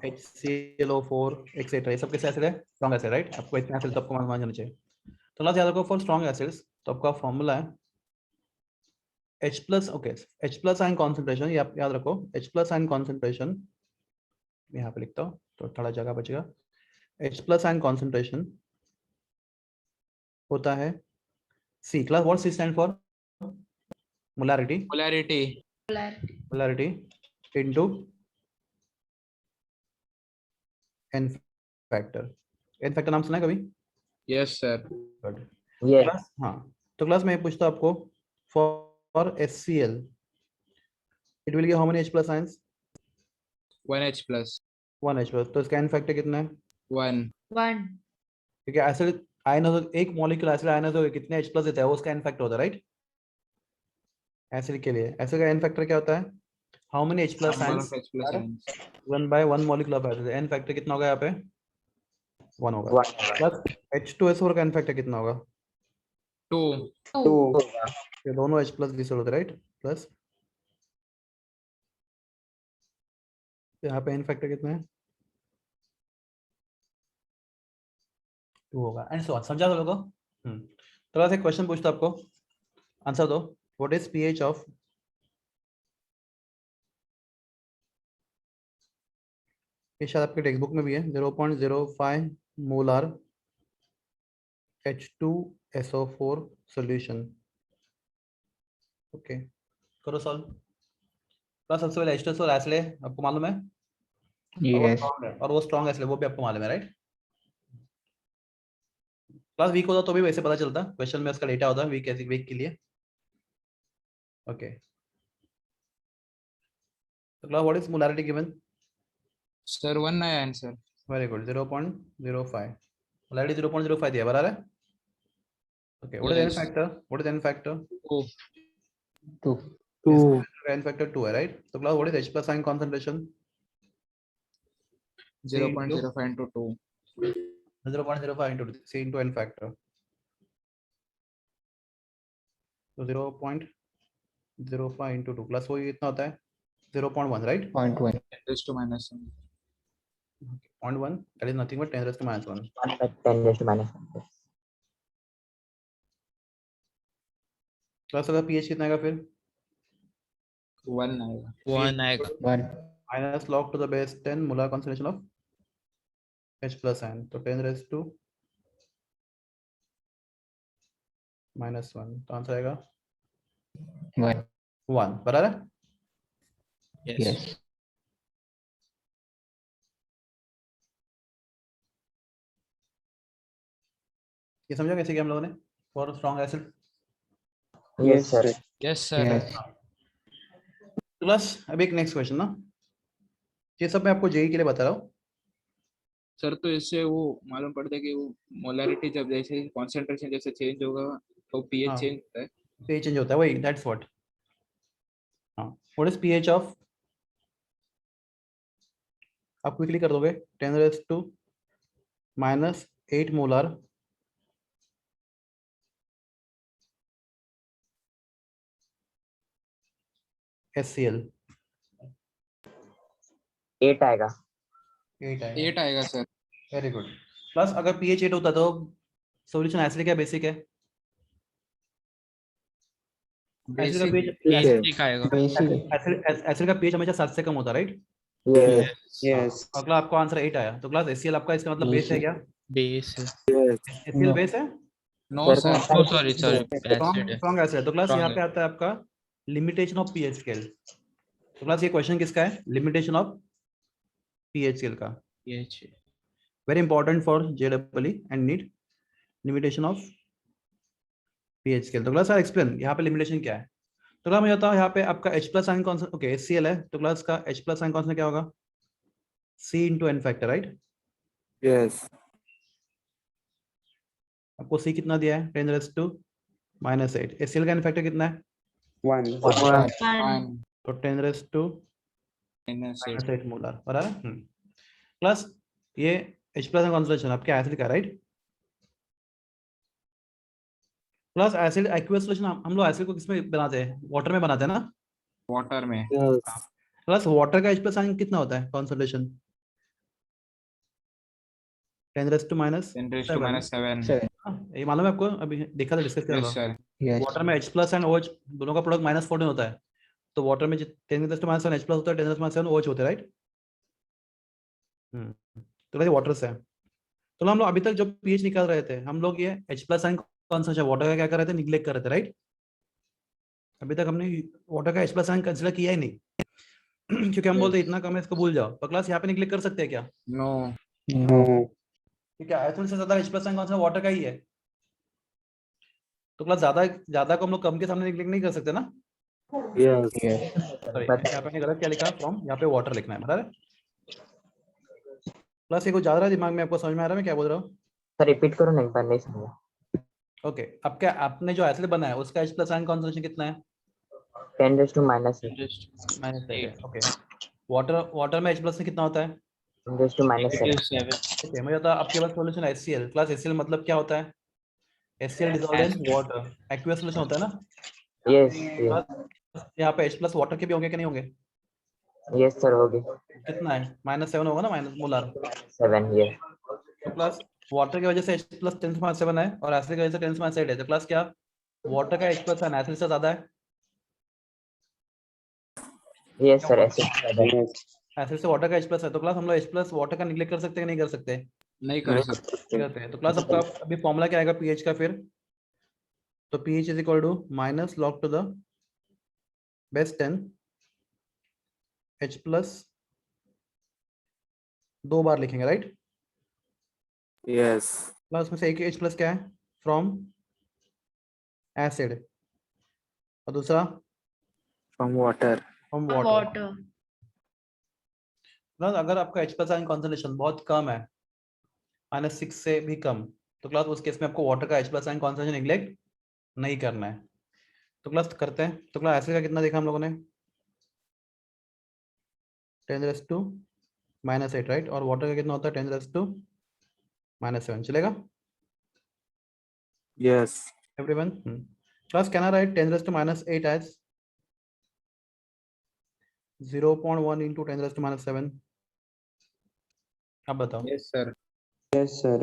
HClO4 etcetera, ये सब किस एसिड है? Strong acid, right? आपको इतने एसिड तो आपको मालूम होना चाहिए। तो लास्ट याद रखो फॉर स्ट्रॉन्ग एसिड्स तो आपका फॉर्मूला है H+, okay, H+ ion concentration, ये आप याद रखो, H+ आयन कॉन्सेंट्रेशन यहाँ पे लिखता हूँ तो थोड़ा जगह बचेगा। H+ आयन कॉन्सेंट्रेशन होता है C, class what C stand for? Molarity, polarity, molarity into n factor. n factor नाम सुना है कभी? yes sir, good. yes, class हाँ, तो क्लास में पूछता हूँ आपको for HCl it will give how many H+ ions? 1H plus, 1 H+, तो इसका n फैक्टर कितना है? 1, क्योंकि एसिड आयन एक मॉलिक्यूल एसिड आयन तो कितने H+ देता है वो उसका n फैक्टर होता है, राइट? एसिड के लिए एसिड का n फैक्टर क्या होता है? How many H+ number ions of H plus ions, 1/1 molecule of acid, n factor कितना होगा यहाँ पे? 1 होगा। 1, प्लस H2SO4 का n फैक्टर कितना होगा? 2, 2. ये दोनों H+ दिस होते हैं, राइट? प्लस यहाँ पे n फैक्टर कितना है? 2 होगा एंड सो ऑन। समझा तो लोगों? तो बस एक क्वेश्चन पूछता हूं आपको, आंसर दो। व्हाट इज पीएच ऑफ, ये शायद आपके टेक्स्ट बुक में भी है, 0.05 मोलर H2SO4 सॉल्यूशन। ओके करो सॉल्व। तो सबसे पहले H2SO एसिड है, आपको मालूम है? Yes. और वो स्ट्रॉन्ग एसिड वो भी आपको मालूम है, राइट? क्लास वीक होता तो भी वैसे पता चलता, क्वेश्चन में उसका डेटा होता है वीक, ऐसी वीक के लिए। ओके तो class what is molarity given? sir 1 आया आंसर, वेरी गुड, 0.05 मोलैरिटी 0.05 दिया, बराबर है? Okay what is n Yes. Factor? What is n factor? 2, 2. n factor 2 है, राइट? तो class what is H+ ion concentration? 0.05 into 2, 0.05 into C into n factor, तो 0.05 into 2 plus वो कितना होता है? 0.1, right? 0.1. 10 raised to minus 1, 0.1 that is nothing but 10 raised to minus 1. 1 by 10 raised to minus 1. Plus अगर pH कितना आएगा फिर? 1 आएगा, 1 आएगा. 1. minus log to the base 10 molar concentration of H+ ion, तो 10 raised to minus 1, तो आंसर आएगा 1. 1, बराबर है? Yes. ये समझा कैसे किया हम लोगों ने for strong acid? Yes, sir. yes sir, Yes. Plus अब एक नेक्स्ट क्वेश्चन ना, ये सब मैं आपको जेई के लिए बता रहा हूँ। सर तो इससे वो मालूम पड़ता है कि वो मोलैरिटी जब जैसे कॉन्सेंट्रेशन जैसे चेंज होगा तो पीएच हाँ। चेंज होता है, pH चेंज होता है, वही दैट्स व्हाट। हाँ व्हाट इज pH ऑफ, आप क्विकली कर दोगे, 10 raised to minus 8 molar HCl, 8 आएगा. 8 है, 8 आएगा सर, वेरी गुड। प्लस अगर pH 8 होता तो सॉल्यूशन एसिड क्या बेसिक है? एसिड का बेसिक, pH Basic आएगा. एसिड का pH हमेशा 7 से कम होता है, राइट? Yes, Yes. अगला आपका आंसर 8 आया, तो क्लास HCl आपका इसका मतलब बेस है क्या? Base. Yes. HCl No. Base है, no Sir, sir, Oh, sorry. Acid strong है. स्ट्रॉन्ग एसिड है। तो क्लास Strong यहाँ है. पे आता है आपका लिमिटेशन ऑफ pH स्केल। तो क्लास ये क्वेश्चन किसका है? लिमिटेशन ऑफ pH स्केल का, pH. Very important for JEE and NEET, limitation of pH scale. तो क्लास सर एक्सप्लेन यहाँ पे लिमिटेशन क्या है? तो क्लास मैं बताऊँ यहाँ पे आपका H+ आयन कौन सा, ओके HCl है, तो क्लास का H+ आयन कौन सा क्या होगा? C into n factor, right? Yes. आपको C कितना दिया है? 10 raised to minus 8। HCl का n फैक्टर कितना है? 1. 1 तो 10 raised to minus 8, minus 8 molar, बराबर? प्लस ये H प्लस कॉन्सेंट्रेशन आपके एसिड का, right? Plus acid aqueous solution, हम लोग एसिड को किसमें बनाते हैं? वाटर में बनाते हैं ना? वाटर में Yes. प्लस वाटर का H प्लस आयन कितना होता है कॉन्सेंट्रेशन? 10 टू माइनस 10⁻⁷ ये मालूम है आपको? अभी देखा था, डिस्कस किया यस था। Sir Yes. वाटर में H प्लस एंड OH दोनों का प्रोडक्ट -14 होता है, तो वाटर में 10⁻⁷ H प्लस होता है, 10⁻⁷ OH होते हैं, राइट? तो ये वाटर से है। तो हम लोग अभी तक जो पीएच निकाल रहे थे, हम लोग ये H plus ion concentration water का क्या कर रहे थे? निग्लेक्ट कर रहे थे, राइट? अभी तक हमने वाटर का H प्लस आयन कंसीडर किया ही नहीं क्योंकि हम बोलते इतना कम है, इसको भूल जाओ। तो क्लास यहाँ पे निग्लेक्ट कर सकते हैं क्या? No No. क्योंकि आयतन से ज्यादा H plus ion concentration water का ही है, तो क्लास ज्यादा ज्यादा को हम लोग कम के सामने निग्लेक्ट नहीं कर सकते ना? Yes. Yes. सॉरी, But यहाँ पे मैंने गलत क्या लिखा? फ्रॉम, यहाँ पे वाटर लिखना है, बराबर? प्लस ये कुछ ज्यादा दिमाग में आपको समझ में आ रहा है मैं क्या बोल रहा हूँ? सर रिपीट करो ना, एक बार नहीं समझा। ओके, अब क्या आपने जो एसिड बनाया उसका H प्लस आयन कॉन्सेंट्रेशन कितना है? 10⁻⁻⁸ -8। ओके, वाटर में H प्लस से कितना होता है? 10⁻⁷ ठीक है, मुझे बता, आपके पास सॉल्यूशन HCl, क्लास HCl मतलब क्या होता है? HCl dissolved in water, aqueous solution होता है ना? यस यहाँ पे H प्लस वाटर के भी होंगे कि नहीं होंगे? यस सर हो गए। कितना है? -7 होगा ना, माइनस मोलर। 7 ये तो प्लस वाटर की वजह से H प्लस 10⁻⁷ है और एसिड की वजह से 10⁻⁷ है, तो प्लस क्या वाटर का H प्लस एसिड से ज्यादा है? यस सर ऐसे Yes. एसिड से वाटर का H प्लस है, तो क्लास हम लोग H प्लस वाटर का निग्लेक्ट कर सकते हैं कि नहीं कर सकते? नहीं कर सकते नहीं करते हैं। तो क्लास आपका अभी फॉर्मूला क्या आएगा पीएच का फिर? तो pH is equal to minus log to the base 10 H plus 2 बार लिखेंगे, राइट? Yes. प्लस में से एक H प्लस क्या है? फ्रॉम एसिड, और दूसरा From water. From water. Plus अगर आपका H प्लस आयन कॉन्सेंट्रेशन बहुत कम है, -6 से भी कम, तो क्लास उस केस में आपको वाटर का H plus ion concentration neglect नहीं करना है। तो क्लास करते हैं। तो क्लास एसिड का कितना देखा हम लोगों ने? 10⁻⁻⁸, राइट? और वाटर का कितना होता है? 10⁻⁻⁷। चलेगा Yes. Everyone? Class can I write 10⁻⁸ as 0.1 into 10⁻⁷? अब बताओ। Yes sir Yes, sir.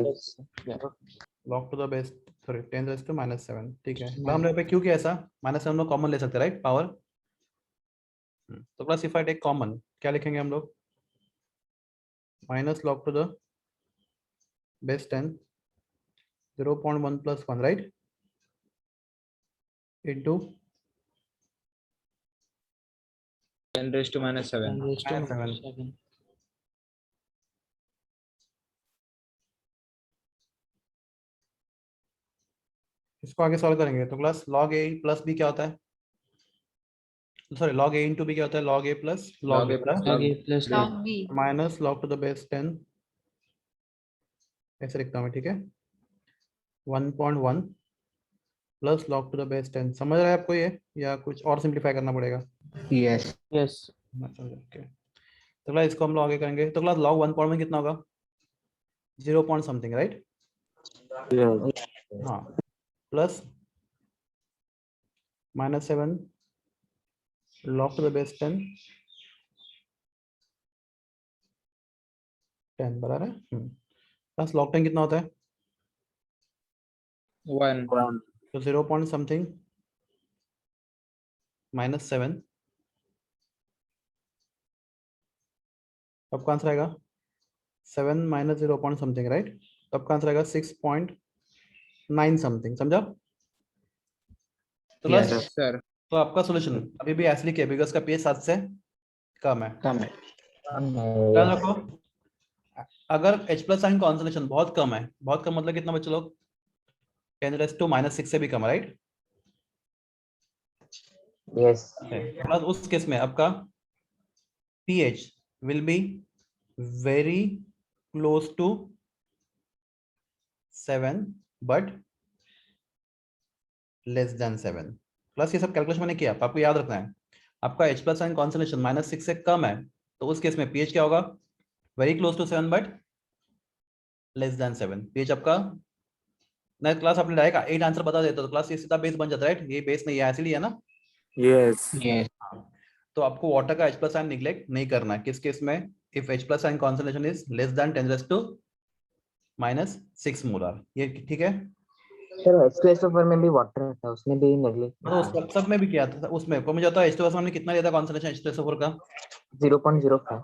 Log to the base, sorry 10⁻⁷, ठीक है। तो हमने पे क्यों किया ऐसा? -7 हम लोग कॉमन ले सकते हैं, राइट? पावर। तो plus if I take common, क्या लिखेंगे हम लोग? Minus log to the base 10 0.1 + 1, right? Into 10⁻⁷ -7। इसको आगे सॉल्व करेंगे तो class log a plus b क्या होता है? Sorry, log a into b क्या होता है? log a plus log a Log A plus log. Minus log to the base 10, ऐसे लिखता हूँ मैं, ठीक है? 1.1 plus log to the base 10। समझ रहा है आपको ये, या कुछ और सिंप्लीफाई करना पड़ेगा? Yes. Yes. ओके, तो क्लास इसको हम लोग आगे करेंगे। तो क्लास log 1.1 कितना होगा? 0 पॉइंट समथिंग, राइट? Yes. हाँ, plus -7 log to the base 10 बराबर है। प्लस log 10 कितना होता है? 1 One. तो 0 पॉइंट समथिंग -7, आपका आंसर आएगा 7 - 0 पॉइंट समथिंग, राइट? तो आपका आंसर आएगा 6.9 समथिंग। समझा? तो Yes. बस, सर तो आपका सॉल्यूशन अभी भी एसिडिक है बिकॉज का pH 7 से कम है। Come on. ध्यान रखो, अगर H प्लस आयन कॉन्सेंट्रेशन बहुत कम है, बहुत कम मतलब कितना बच्चे लोग? 10⁻⁻⁶ से भी कम, राइट? यस प्लस उस केस में आपका pH will be very close to 7 but less than 7। Plus ये सब कैलकुलेशन मैंने किया, आपको याद रखना है। आपका H प्लस आयन कॉन्सेंट्रेशन -6 से कम है, तो उस केस में pH क्या होगा? Very close to 7 but less than 7। pH आपका ना क्लास आपने डायरेक्ट 8 आंसर बता देते तो क्लास ये सीधा बेस बन जाता है, राइट? ये बेस नहीं है, एसिड ही है ना? Yes. Yes. हाँ। तो आपको वाटर का H प्लस आयन निग्लेक्ट नहीं करना है। किस केस में? If H plus ion concentration is less than 10⁻⁻6 molar. ये ठीक है? सर H2SO4 में भी वाटर था, उसमें भी नेगलेक्ट तो सब में भी किया था उसमें। को मुझे आता है H2SO हमने कितना लिया था कॉन्सेंट्रेशन H2SO4 का? 0.05।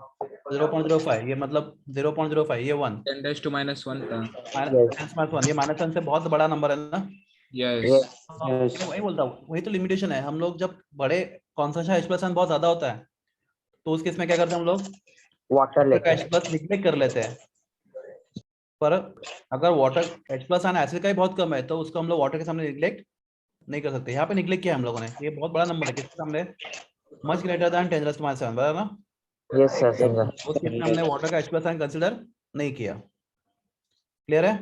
0.05। ये मतलब 0.05, ये 1 10⁻⁻1 था। -1, ये -1 से बहुत बड़ा नंबर है ना? यस। Yes. Yes. मैं वही बोलता हूँ, वही तो लिमिटेशन है। हम लोग जब बड़े कॉन्सेंट्रेशन H प्लस आयन बहुत ज्यादा होता है तो उस केस में क्या करते हैं हम लोग? वाटर लेते H प्लस निग्लेक्ट कर लेते हैं। पर अगर water H plus ion acid का ही बहुत कम है तो उसको हम लोग वाटर के सामने निग्लेक्ट नहीं कर सकते। यहाँ पे निग्लेक्ट किया हम लोगों ने, ये बहुत बड़ा नंबर है। किसके सामने? मच ग्रेटर देन 10⁻⁷ बता ना? Yes sir, single. उस केस में हमने वाटर का H प्लस आयन कंसीडर नहीं किया। क्लियर है?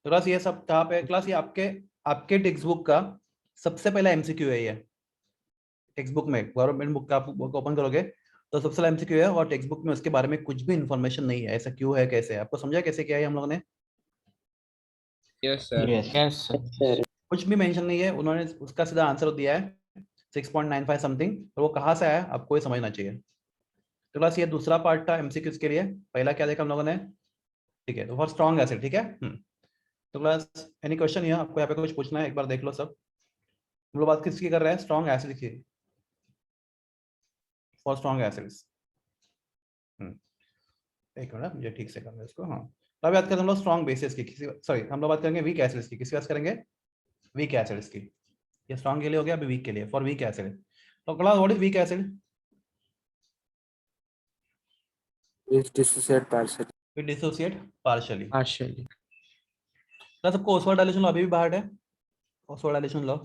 तो क्लास ये सब कहाँ पे? क्लास ये आपके टेक्स्ट बुक का सबसे पहला एमसीक्यू है। ये टेक्स्ट बुक में गवर्नमेंट बुक का आप बुक ओपन करोगे तो सबसे पहला एमसीक्यू है, और टेक्स्ट बुक में उसके बारे में कुछ भी इंफॉर्मेशन नहीं है। ऐसा क्यों है, कैसे है? आपको समझा कैसे किया है हम लोगों ने? Yes sir. Yes. Yes, sir. Sir. कुछ भी मेंशन नहीं है, उन्होंने उसका सीधा आंसर दिया है 6.95 समथिंग, और वो कहाँ से आया आपको ये समझना चाहिए। तो क्लास ये दूसरा पार्ट था एमसीक्यूज के लिए। पहला क्या देखा हम लोगों ने? ठीक है, तो फॉर स्ट्रॉन्ग एसिड, ठीक है। तो क्लास एनी क्वेश्चन यहाँ आपको यहाँ पे कुछ पूछना है? एक बार देख लो सब। हम लोग बात किसकी कर रहे हैं? स्ट्रॉन्ग एसिड की, फॉर स्ट्रॉन्ग एसिड्स। एक मिनट मुझे ठीक से करना है इसको। हाँ, तो अभी बात करें हम लोग स्ट्रॉन्ग बेसिस की। सॉरी, हम लोग बात करेंगे वीक एसिड्स की। किसकी बात करेंगे? वीक एसिड्स की। ये स्ट्रॉन्ग के लिए हो गया, अभी वीक के लिए, फॉर वीक एसिड। तो class what is weak acid? Is dissociate partially. We dissociate partially. Partially. तो सबको ओसवाल्ड डायलेशन लॉ अभी भी बाहर है। ओसवाल्ड डायलेशन लॉ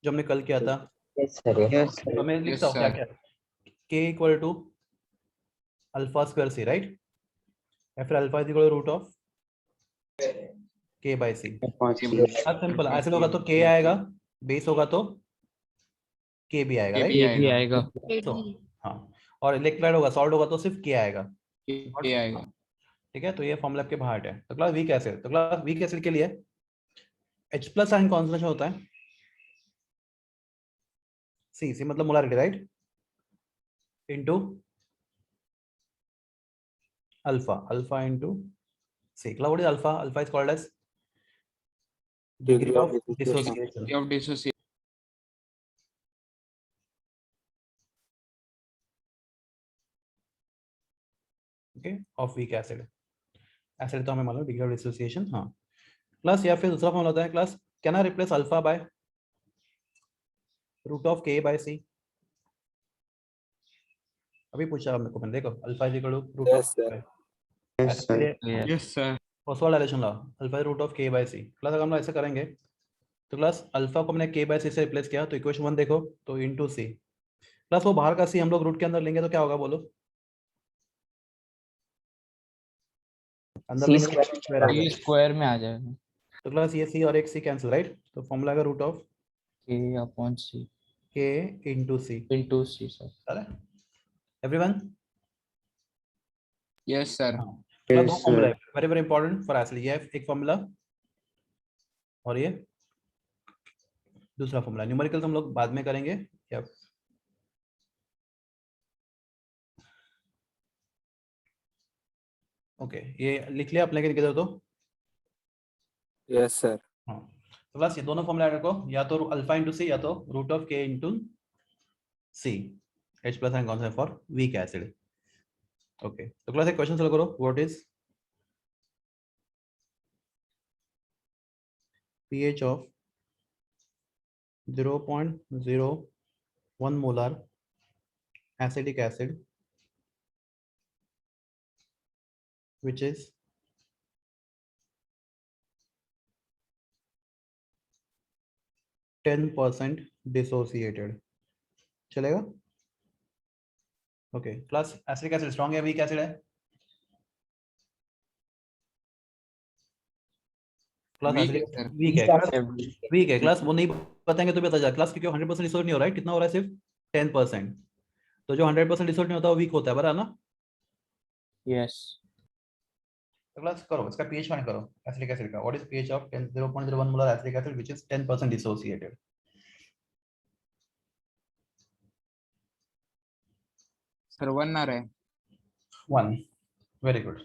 जो हमने कल किया था। Yes sir, yes. Yes. तो मैं लिखता हूँ Yes, क्या sir. क्या? K equal to alpha square C, right? या फिर alpha is equal root of K by C। Simple. Acid होगा तो K आएगा, बेस होगा तो K भी आएगा, K राइट? भी ये भी आएगा. तो हाँ, और इलेक्ट्रोलाइट होगा, सॉल्ट होगा तो सिर्फ K आएगा, K आएगा। ठीक है। तो ये फॉर्मूला आपके बाहर है। तो क्लास वीक एसिड, तो क्लास वीक एसिड के लिए H प्लस आयन कॉन्सेंट्रेशन होता है C मतलब molarity, right? Into alpha into C। Class what is alpha? Alpha is called as Degree of dissociation. dissociation. Degree of dissociation. Okay, of weak acid. Acid तो हमें मालूम है, degree of dissociation. हाँ class, या फिर दूसरा formula होता है class, can I replace alpha by root of K by C? अभी पूछा मेरे को, मैंने देखो alpha is equal to root Yes of sir. Yes, sir. Yes. Yes sir. Ostwald dilution law, alpha root of K by C। Class अगर हम लोग ऐसे करेंगे तो क्लास अल्फा को हमने K बाय C से रिप्लेस किया, तो इक्वेशन 1 देखो तो इनटू C। क्लास वो बाहर का C हम लोग रूट के अंदर लेंगे तो क्या होगा बोलो? अंदर C लेंगे square. तो square आ ये जाएगा। स्क्वायर में आ जाएगा. तो क्लास ये C और एक C कैंसिल, राइट? तो फॉर्मूला का root of K upon C K into C। into C, sir. Everyone? Yes sir. दो Yes, फॉर्मूला sir. है very very important for acid. ये एक फॉर्मूला और ये दूसरा फॉर्मूला। न्यूमेरिकल्स हम लोग बाद में करेंगे। या ओके, ये लिख लिया आपने किधर तो? Yes sir. हाँ, तो बस ये दोनों फॉर्मूला रखो, या तो अल्फा इंटू C या तो root of K into C। H plus ion concentration for weak acid. Okay, तो क्लास एक क्वेश्चन सोल्व करो। What is pH of 0.01 molar acidic acid which is 10% dissociated। चलेगा? Okay class, acidic acid strong है, weak acid है? Class Weak acidic है, sir. Week है, week है class. वो नहीं बताएंगे तो भी पता चला क्लास, क्योंकि 100% डिसोल्व नहीं हो रहा है। कितना हो रहा है? सिर्फ 10%। तो जो 100% डिसोल्व नहीं होता वो वीक होता है, बराबर ना? Yes. तो क्लास करो इसका pH फाइंड करो एसिटिक एसिड का. What is pH of 0.01 molar acetic acid which is 10% dissociated. Sir 1 आ रहा है. 1. Very good.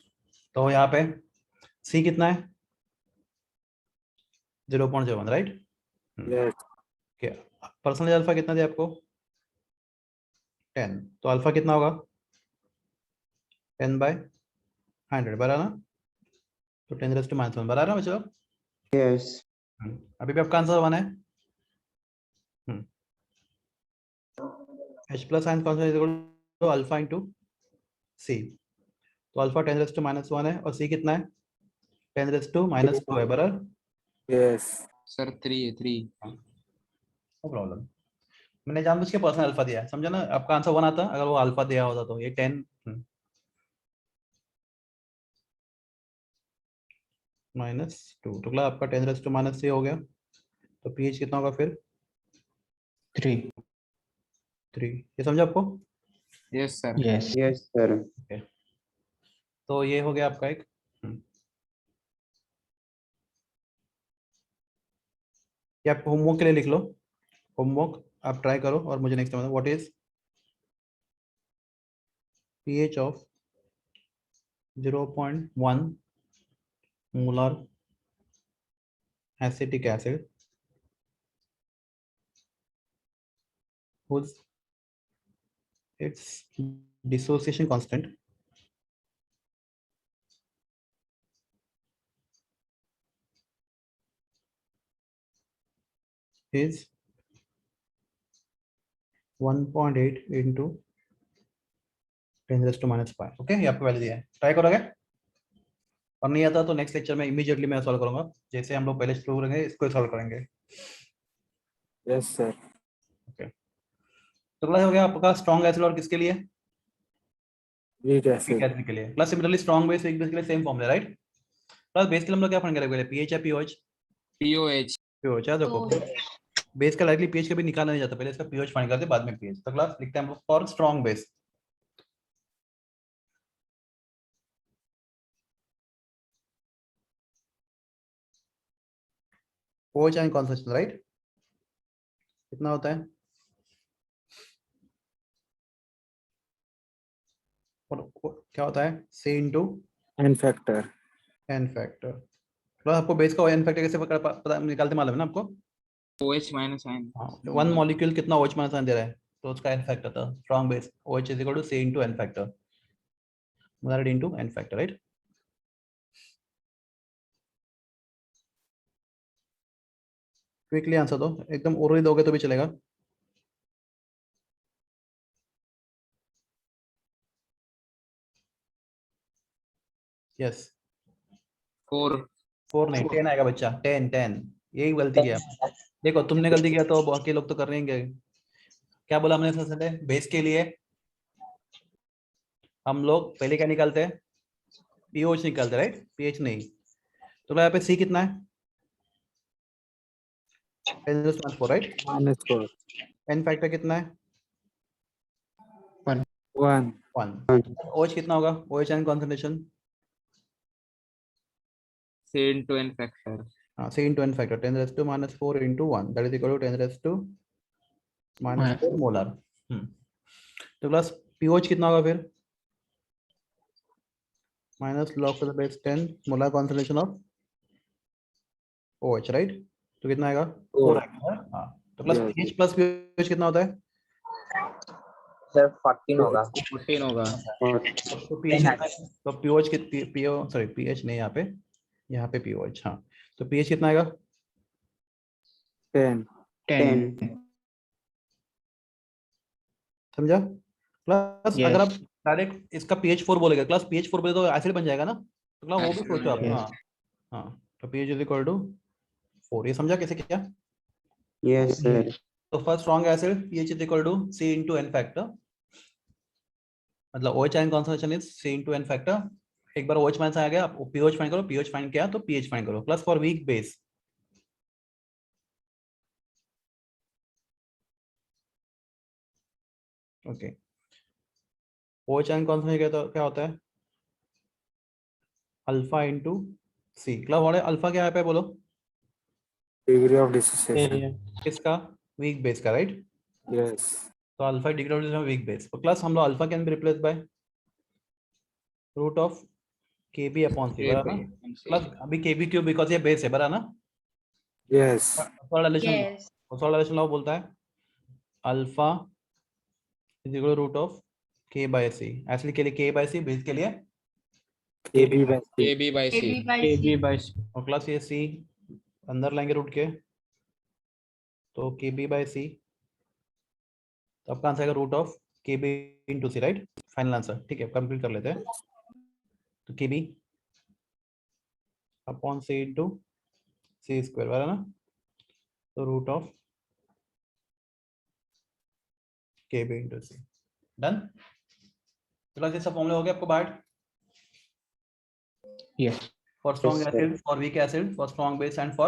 तो यहाँ पे C कितना है? 0.01 right. Yes. Okay. Percentage alpha कितना दिया आपको? 10. तो अल्फा कितना होगा? 10/100 बराबर ना. तो 10⁻⁻1 बराबर ना बच्चों. Yes. अभी भी आपका आंसर 1 है. H plus ion concentration is equal to alpha into C. तो अल्फा 10⁻⁻1 है और C कितना है? 10⁻² है बराबर. Yes. सर 3 है 3. No problem. मैंने जानबूझ के पर्सनल अल्फा दिया है, समझा ना. आपका आंसर 1 आता अगर वो अल्फा दिया होता तो. ये 10 -2 तो क्लास आपका 10⁻³ हो गया. तो pH कितना होगा फिर? 3. 3. ये समझा आपको? Yes sir. Yes. Yes, sir. तो ये हो गया आपका एक. ये आप होमवर्क के लिए लिख लो. होमवर्क आप ट्राई करो और मुझे नेक्स्ट बताओ. What is pH of 0.1 molar acetic acid whose its dissociation constant is 1.8 into 10⁻⁵. Okay. ये आपको वैल्यू दिया है. ट्राई करोगे और नहीं आता तो नेक्स्ट लेक्चर में इमीडिएटली मैं सॉल्व करूंगा. जैसे हम लोग पहले शुरू करेंगे इसको सॉल्व करेंगे. Yes, sir. तो क्लास हो गया आपका स्ट्रॉन्ग एसिड और किसके लिए? Weak week acid. एसिड के लिए. Plus similarly strong base weak base के लिए same formula right. Plus base के लिए हम लोग क्या फाइंड करेंगे? पीएच या पीओएच? POH. पीओएच है. देखो बेस का डायरेक्टली पीएच कभी निकाला नहीं जाता, पहले इसका पीओएच फाइंड करते बाद में पीएच. तो क्लास लिखते हैं हम लोग for strong base. OH ion concentration right कितना होता है? क्या होता है? C into N factor. N factor. तो आपको बेस का एन फैक्टर कैसे पता निकालते मालूम है ना आपको? OH minus ion. One molecule कितना OH माइनस आयन दे रहा है तो उसका एन फैक्टर था. Strong base OH is equal to C into N factor molarity into N factor right. Quickly answer दो. एकदम ओरली दोगे तो भी चलेगा. यस. 4. नहीं 10 आएगा बच्चा. 10. यही गलती किया. देखो तुमने गलती किया तो बाकी लोग तो कर रहे हैं. क्या बोला हमने सबसे पहले? बेस के लिए हम लोग पहले क्या निकालते हैं? पीओएच निकालते राइट. पीएच नहीं. तो यहाँ पे C कितना है? 10⁻⁴ राइट. -4. एन फैक्टर कितना है? 1. 1. OH कितना होगा? OH ion concentration C into N factor. C into n factor 10⁻⁴ into 1 that is equal to 10⁻⁻4 molar. तो प्लस pOH कितना होगा फिर? Minus log to the base 10 molar concentration of OH right. तो कितना आएगा? 4 आएगा. हाँ. तो plus Yes. pH plus pOH कितना होता है? सर 14 होगा. 14 होगा. तो pH कितना है? तो pOH pH नहीं यहाँ पे pOH. हाँ. तो pH कितना आएगा? 10. 10. समझा? Plus Yes. अगर आप डायरेक्ट इसका pH 4 बोलेगा क्लास pH 4 बोले तो एसिड बन जाएगा ना. तो क्लास वो भी Acid सोचो आप. बन हाँ. हाँ. तो pH इज इक्वल टू 4. ये समझा कैसे क्या? Yes, sir. तो first strong acid pH is equal to C into N factor. मतलब OH ion concentration is C into N factor. एक बार OH माइनस आ गया आप pH फाइंड करो. pH फाइंड किया तो pH फाइंड करो. Plus for weak base okay. OH ion concentration क्या होता है? Alpha into C. Class what है अल्फा, क्या है पे बोलो? Degree of dissociation. किसका? वीक बेस का, राइट? Yes. तो alpha degree of weak base. तो क्लास हम लोग alpha can be replace by root of K B upon C, बराबर ना? प्लस अभी के बी क्यों? बिकॉज ये बेस है, बराबर ना? Yes. Third relation, Yes. Third relation law बोलता है alpha is equal root of K by C. Actually के लिए के बाय सी, बेस के लिए AB by C. AB by C. AB by AB C. by और क्लास ये सी अंदर लाएंगे रूट के, तो के बी बाय सी, तो आपका आंसर आएगा root of K B into C, right? Final answer. ठीक है, कंप्लीट कर लेते हैं। तो के बी अपॉन सी इंटू सी स्क्वायर, बराबर ना? तो root of K B into C. Done? चलो ये सब फॉर्मूला हो गया आपको बाहर? yes. For strong Yes, sir. acid, for weak acid, for strong base and for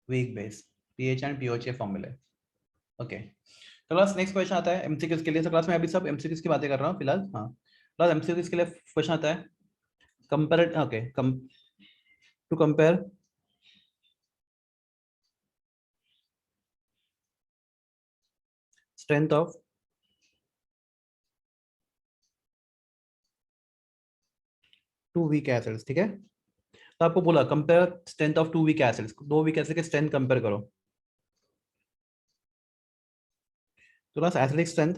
weak base, pH and pOH के फॉर्मूले। ओके, तो क्लास नेक्स्ट क्वेश्चन आता है एमसीक्यूज के लिए। तो क्लास में अभी सब एमसीक्यूज की बातें कर रहा हूँ फिलहाल। हाँ, क्लास एमसीक्यूज के लिए क्वेश्चन आता है compare, okay, to compare strength of two weak acids. ठीक है, तो आपको बोला compare strength of two weak acids, दो वीक एसिड के स्ट्रेंथ कंपेयर करो। तो class acidic strength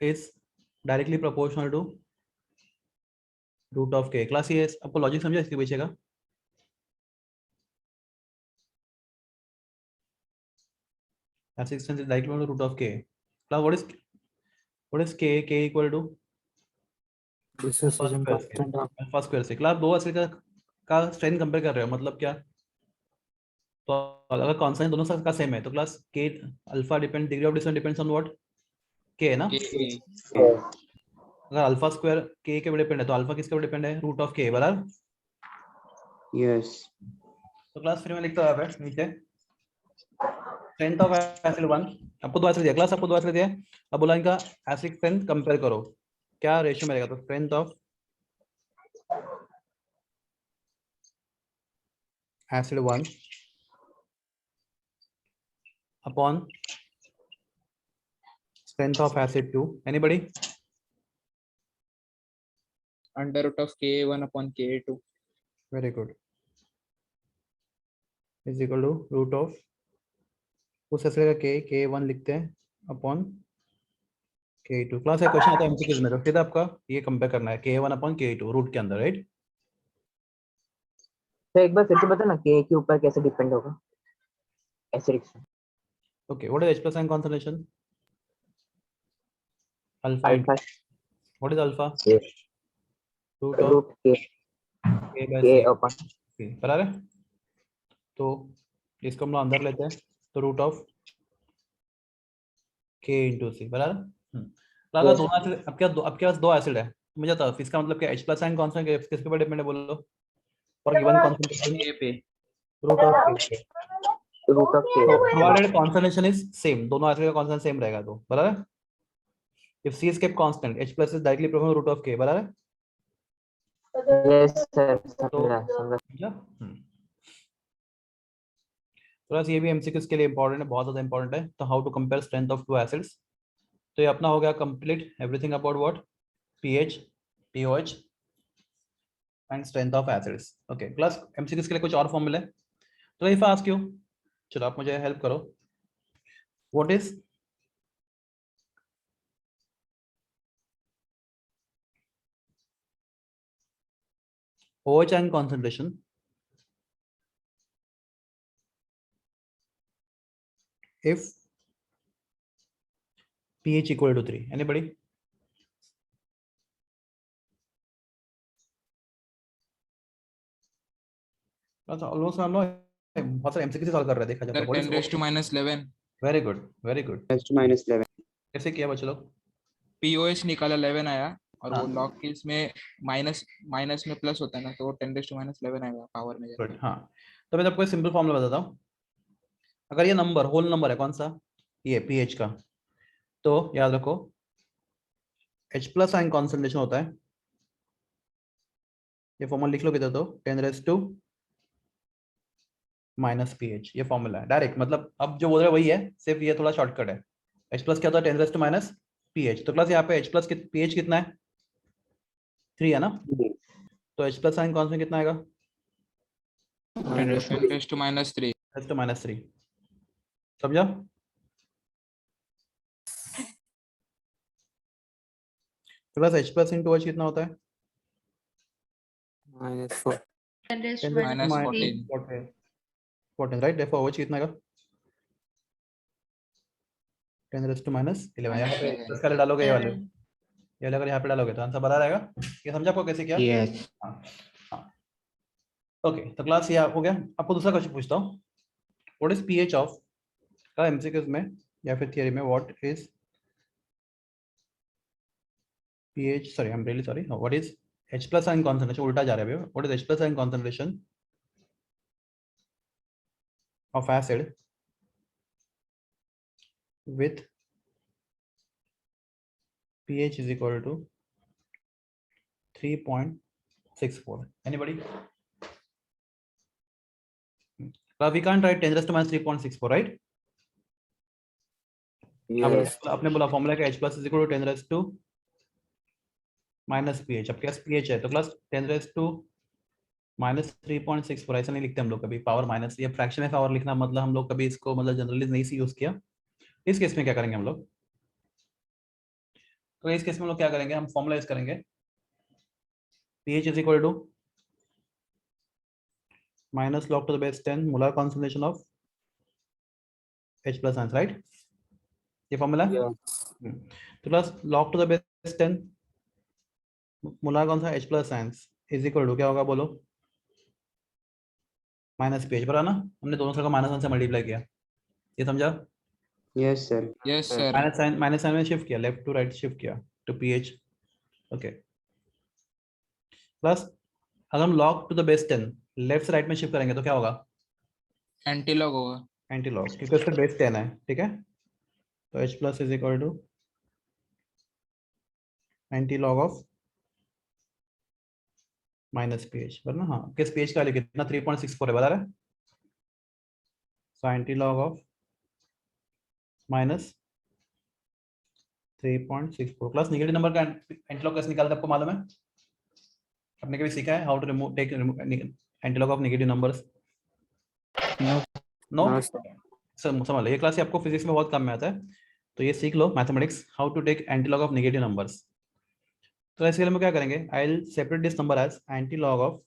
is directly proportional to root of k। Class ये आपको लॉजिक समझा इसके पीछे का? Assistance is directly equal to root of k। Class what is k equal to Dissociation alpha constant of alpha square से। Class दो acid का strength compare कर रहे हो, मतलब क्या? तो अगर कांस्टेंट दोनों का सेम है तो class k alpha depend, degree of difference depends on what? k है ना? अगर अल्फा स्क्वायर k के ऊपर डिपेंड है तो अल्फा किसके ऊपर डिपेंड है? रूट ऑफ k, बराबर? Yes. तो क्लास फिर मैं लिखता हूं नीचे स्ट्रेंथ ऑफ एसिड 1। आपको दो एसिड दिया, क्लास आपको दो एसिड दिया, अब बोला इनका एसिड स्ट्रेंथ कंपेयर करो, क्या रेशियो मिलेगा? तो strength of acid 1 upon strength of acid 2। Anybody? Under root of Ka1 upon Ka2. Very good. Is equal to root of उस एसिड का k1 लिखते हैं अपॉन k2। क्लास का क्वेश्चन आता है एमसीक्यूज में, तो सीधा आपका ये कंपेयर करना है k1 अपॉन k2 रूट के अंदर, राइट? तो एक बार फिर से बता ना के के ऊपर कैसे डिपेंड होगा एसिडिक से। Okay, what is H+ ion concentration? Alpha. Alpha what is alpha? के रूट ऑफ रूट के k बाय के c, अपन बराबर है? तो इसको हम लोग अंदर लेते हैं, तो रूट ऑफ k इंटू सी, बराबर? लगा दोनों एसिड, आपके पास दो एसिड है, मुझे तो इसका मतलब क्या H+ ion कांस्टेंट किसके ऊपर डिपेंड है बोलो? फॉर गिवन कांसंट्रेशन A पे root of k। Root of K provided concentration is same, दोनों एसिड का कांसंट्रेशन सेम रहेगा तो, बराबर? If C is kept constant, H+ is directly proportional to root of k, बराबर? Yes sir तो समझा। थोड़ा सा ये भी एमसीक्यूज के लिए इंपॉर्टेंट है, बहुत ज्यादा इंपॉर्टेंट है। तो how to compare strength of two acids, तो ये अपना हो गया complete everything about what? pH, pOH and strength of acids. Okay, plus MCQs के लिए कुछ और फॉर्मूले। तो इफ आस्क यू, चलो आप मुझे हेल्प करो, what is OH ion concentration if pH equal to 3? Anybody? Almost हम लोग बहुत सारे एमसीक्यू सॉल्व कर रहे हैं, देखा जाए Sir, 10 raised to minus 11. Very good, very good. -11. कैसे किया बच्चे लोग? POH निकाला 11 आया और वो हाँ। लॉग के इसमें माइनस में प्लस होता है ना, तो वो 10 raised to minus 11 आएगा पावर में। गुड, हाँ। तो मैं आपको सिंपल फॉर्मूला बताता हूँ। अगर ये नंबर होल नंबर है, कौन सा? ये pH का, तो याद रखो H प्लस आयन कॉन्सेंट्रेशन होता है, ये फॉर्मूला लिख लो किधर, तो 10⁻² माइनस pH, ये फॉर्मूला है डायरेक्ट, मतलब अब जो बोल रहे हैं वही है, सिर्फ ये थोड़ा शॉर्टकट है। H प्लस क्या होता है 10⁻² माइनस pH, तो प्लस यहाँ पे H प्लस pH कितना है 3 है ना, तो H प्लस आयन कॉन्सेंट्रेशन कितना आएगा minus 10⁻³ 10⁻³ समझा। Plus H plus into H कितना होता है -4. -14 14 राइट, देखो OH कितना का 10⁻⁻11, यहाँ पे प्लस का डालोगे ये वाले, ये अगर यहाँ पे डालोगे तो आंसर बता रहेगा। ये समझा आपको कैसे किया। Yes. हाँ हाँ ओके, तो क्लास ये हो गया। आपको दूसरा क्वेश्चन पूछता हूँ, व्हाट इज पीएच ऑफ का एमसीक्यूज में या फिर थियरी में, what is pH, sorry I'm really sorry, what is H plus ion concentration, उल्टा जा रहा है भैया, what is H plus ion concentration of acid with pH is equal to 3.64, anybody? Well, we can't write 10⁻³ right? Yes. आपने बोला formula का H plus is equal to 10⁻² minus pH, अब क्या pH है तो प्लस 10⁻² माइनस 3.64, ऐसा नहीं लिखते हम लोग कभी पावर माइनस, ये फ्रैक्शन में पावर लिखना, मतलब हम लोग कभी इसको मतलब जनरली नहीं सी यूज किया। इस केस में क्या करेंगे हम लोग, तो इस केस में हम लोग क्या करेंगे, हम फॉर्मूला यूज करेंगे pH is equal to minus log to the base 10 molar concentration of H plus ions, right, ये फॉर्मूला है। Yeah. तो plus log to the base 10 molar कौन सा H plus ions is equal to क्या होगा बोलो, minus pH, बराबर ना, हमने दोनों साइड को -1 से मल्टीप्लाई किया, ये समझा। Yes, sir. Yes sir minus sign में शिफ्ट किया, लेफ्ट टू राइट शिफ्ट किया टू pH, ओके। प्लस अगर हम log to the base 10 left से राइट में शिफ्ट करेंगे तो क्या होगा, एंटी लॉग होगा एंटी लॉग, क्योंकि उसका बेस 10 है, ठीक है। तो H plus is equal to anti log of minus pH, वरना हाँ किस pH का लिखे कितना 3.64 है, बता रहा है, so anti log of minus 3.64 plus negative number का एंटी लॉग कैसे निकालते हैं आपको मालूम है, आपने कभी सीखा है how to remove take anti log of negative numbers, No. No No, sir. समझ लो, ये क्लास आपको फिजिक्स में बहुत कम में आता है, तो ये सीख लो mathematics, how to take anti log of negative numbers. तो इसके लिए हम क्या करेंगे, I will separate this number as anti log of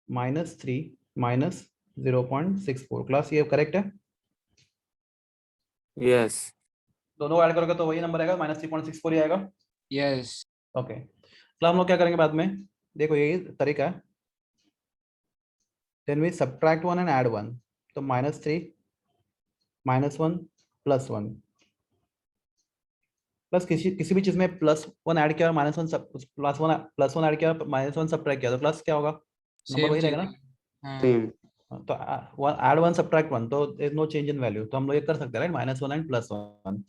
-3 minus 0.64, class ये करेक्ट है, Yes. दोनों ऐड करोगे तो वही नंबर आएगा, -3.64 ही आएगा, यस ओके। तो हम लोग क्या करेंगे बाद में, देखो यही तरीका है, then we subtract 1 and add 1, तो -3 -1 +1 प्लस किसी भी चीज में +1 ऐड किया और +1 ऐड किया और -1 सब्ट्रैक्ट किया तो प्लस क्या होगा, नंबर वही रहेगा ना, Same. तो ऐड 1 सब्ट्रैक्ट 1, तो there is no change in value, तो हम लोग ये कर सकते हैं राइट, -1 एंड +1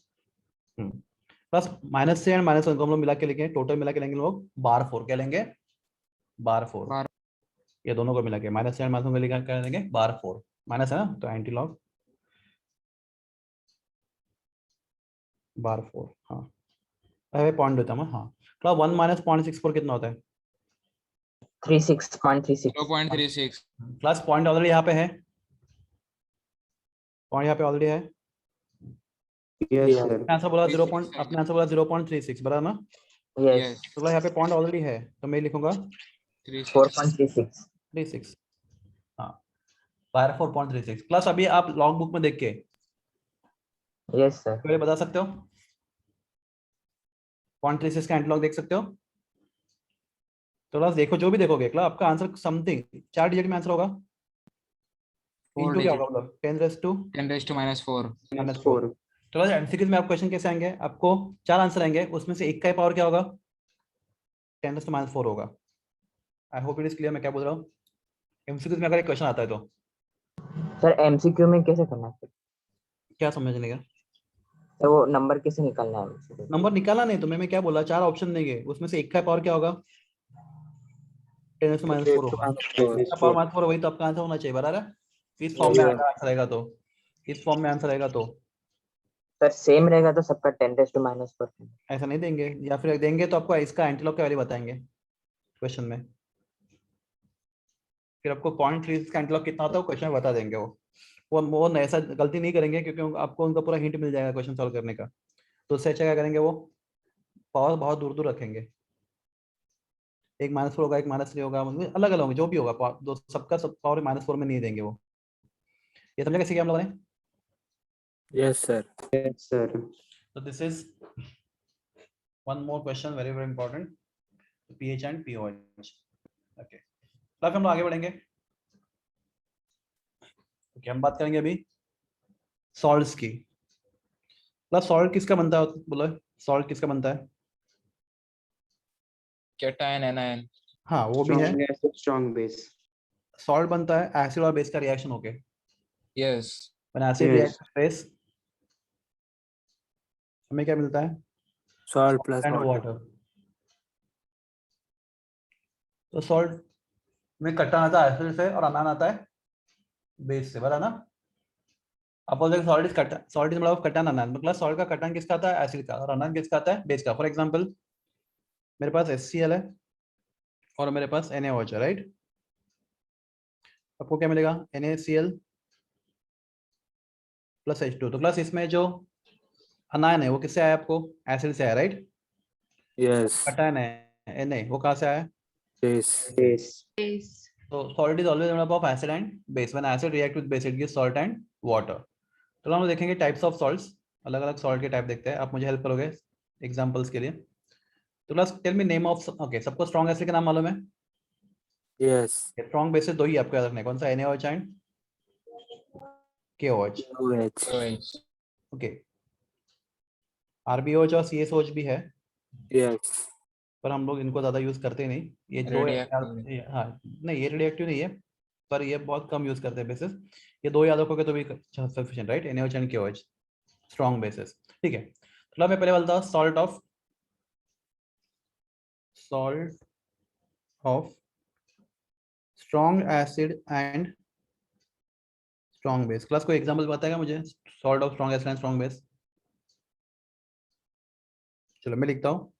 प्लस -3 एंड -1 को हम लोग मिला के लिखेंगे, टोटल मिला के लेंगे लोग /4, क्या लेंगे /4, ये दोनों को मिला के -3 एंड -1 को लिखा कर देंगे /4, माइनस है ना, तो एंटी लॉग /4, हाँ अरे पॉइंट देता हूँ हाँ, तो 1 माइनस 0.64 कितना होता है, 36.36. 0.36 क्लास पॉइंट ऑलरेडी यहाँ पे है, पॉइंट यहाँ पे ऑलरेडी है, Yes, Yeah. sir. अपने आंसर बोला 0. 36 अपने आंसर बोला 0.36 बराबर ना, Yes. यस तो यहाँ पे पॉइंट ऑलरेडी है, तो मैं लिखूंगा 4.36. 36, हाँ बाय 4.36 प्लस अभी आप लॉग बुक में देख के Yes, sir. पहले बता सकते हो 0.36 का एंटीलॉग देख सकते हो, तो बस देखो जो भी देखोगे क्लास आपका आंसर समथिंग 4 डिजिट में आंसर होगा, 4 इनटू क्या digit. होगा मतलब 10⁻⁴ 10⁻⁴ -4. तो बस एमसीक्यूज में आप क्वेश्चन कैसे आएंगे, आपको 4 आंसर आएंगे, उसमें से एक का पावर क्या होगा 10⁻⁴ होगा। I hope it is clear मैं क्या बोल रहा हूँ, एमसीक्यूज में अगर एक क्वेश्चन आता है तो सर MCQ में कैसे करना है? क्या समझने का, तो वो नंबर कैसे निकालना है? नंबर निकाला नहीं तो मैं क्या बोला, 4 ऑप्शन देंगे, उसमें से एक का पावर क्या होगा, 10⁻⁴ होगा। इसका पावर -4 वही तो आपका आंसर होना चाहिए, बराबर है। इस फॉर्म में आएगा आंसर आएगा तो, इस फॉर्म में आंसर आएगा तो सर सेम रहेगा तो सबका 10⁻⁴। ऐसा नहीं देंगे, या फिर देंगे तो आपको इसका एंटीलॉग का वैल्यू बताएंगे क्वेश्चन में, फिर आपको 0.3 का एंटीलॉग कितना होता है वो क्वेश्चन में बता देंगे। वो ऐसा गलती नहीं करेंगे क्योंकि आपको उनका पूरा हिंट मिल जाएगा क्वेश्चन सॉल्व करने का। तो उससे अच्छा क्या करेंगे, वो पावर बहुत दूर दूर रखेंगे, एक -4 होगा, एक -3 होगा, मतलब अलग अलग होंगे, जो भी होगा दो सबका सब पावर -4 में नहीं देंगे वो। ये समझा कैसे किया हम लोगों ने? Yes, sir. Yes, sir. So this is one more question, very very important, pH and pOH. Okay, अब हम लोग आगे बढ़ेंगे। Okay, हम बात करेंगे अभी सॉल्ट्स की। मतलब सॉल्ट किसका बनता है, बोलो सॉल्ट किसका बनता है? Cation anion. हाँ वो भी है, Strong acid, strong base. Salt बनता है एसिड और बेस का रिएक्शन होके। Yes. When acid Yes. Reacts with base हमें क्या मिलता है, Salt plus and water. Water. तो सॉल्ट में कट्टन आता है एसिड से और अनान आता है बेस से, बराबर ना। आप बोलते salt is cotton, salt is मतलब ऑफ कट्टन अनान, मतलब सॉल्ट का कट्टन किसका आता है, एसिड का, और अनान किसका आता है, बेस का। फॉर एग्जांपल मेरे पास HCl है और मेरे पास NaOH है, राइट। आपको क्या मिलेगा, NaCl प्लस H2। तो प्लस इसमें जो अनायन है वो किससे आया आपको, एसिड से आया, राइट। Yes. कट्टन है Na, वो कहाँ से आया? Base. Base. So salt is always made up of acid and base. When acid react with base, it gives salt and water. तो हम देखेंगे टाइप्स ऑफ सॉल्ट्स, अलग अलग सॉल्ट के टाइप देखते हैं। आप मुझे हेल्प करोगे एग्जांपल्स के लिए। तो plus tell me name of, okay सबको स्ट्रॉन्ग एसिड का नाम मालूम है? Yes. स्ट्रॉन्ग बेसिस दो ही आपको याद रखने, कौन सा, NaOH and KOH। OH. OH। Okay, RbOH और CSOH भी है, Yes. पर हम लोग इनको ज़्यादा यूज़ करते नहीं। ये दो, रेडियोएक्टिव। हाँ नहीं ये रेडियोएक्टिव नहीं है, पर ये बहुत कम यूज़ करते हैं बेसिस। ये दो याद रखोगे तो भी sufficient, right, NaOH and KOH strong bases. ठीक है, तो मैं पहले बोलता हूँ salt of strong acid and strong base. Class कोई एग्जांपल बताएगा मुझे salt of strong acid and strong base? चलो मैं लिखता हूँ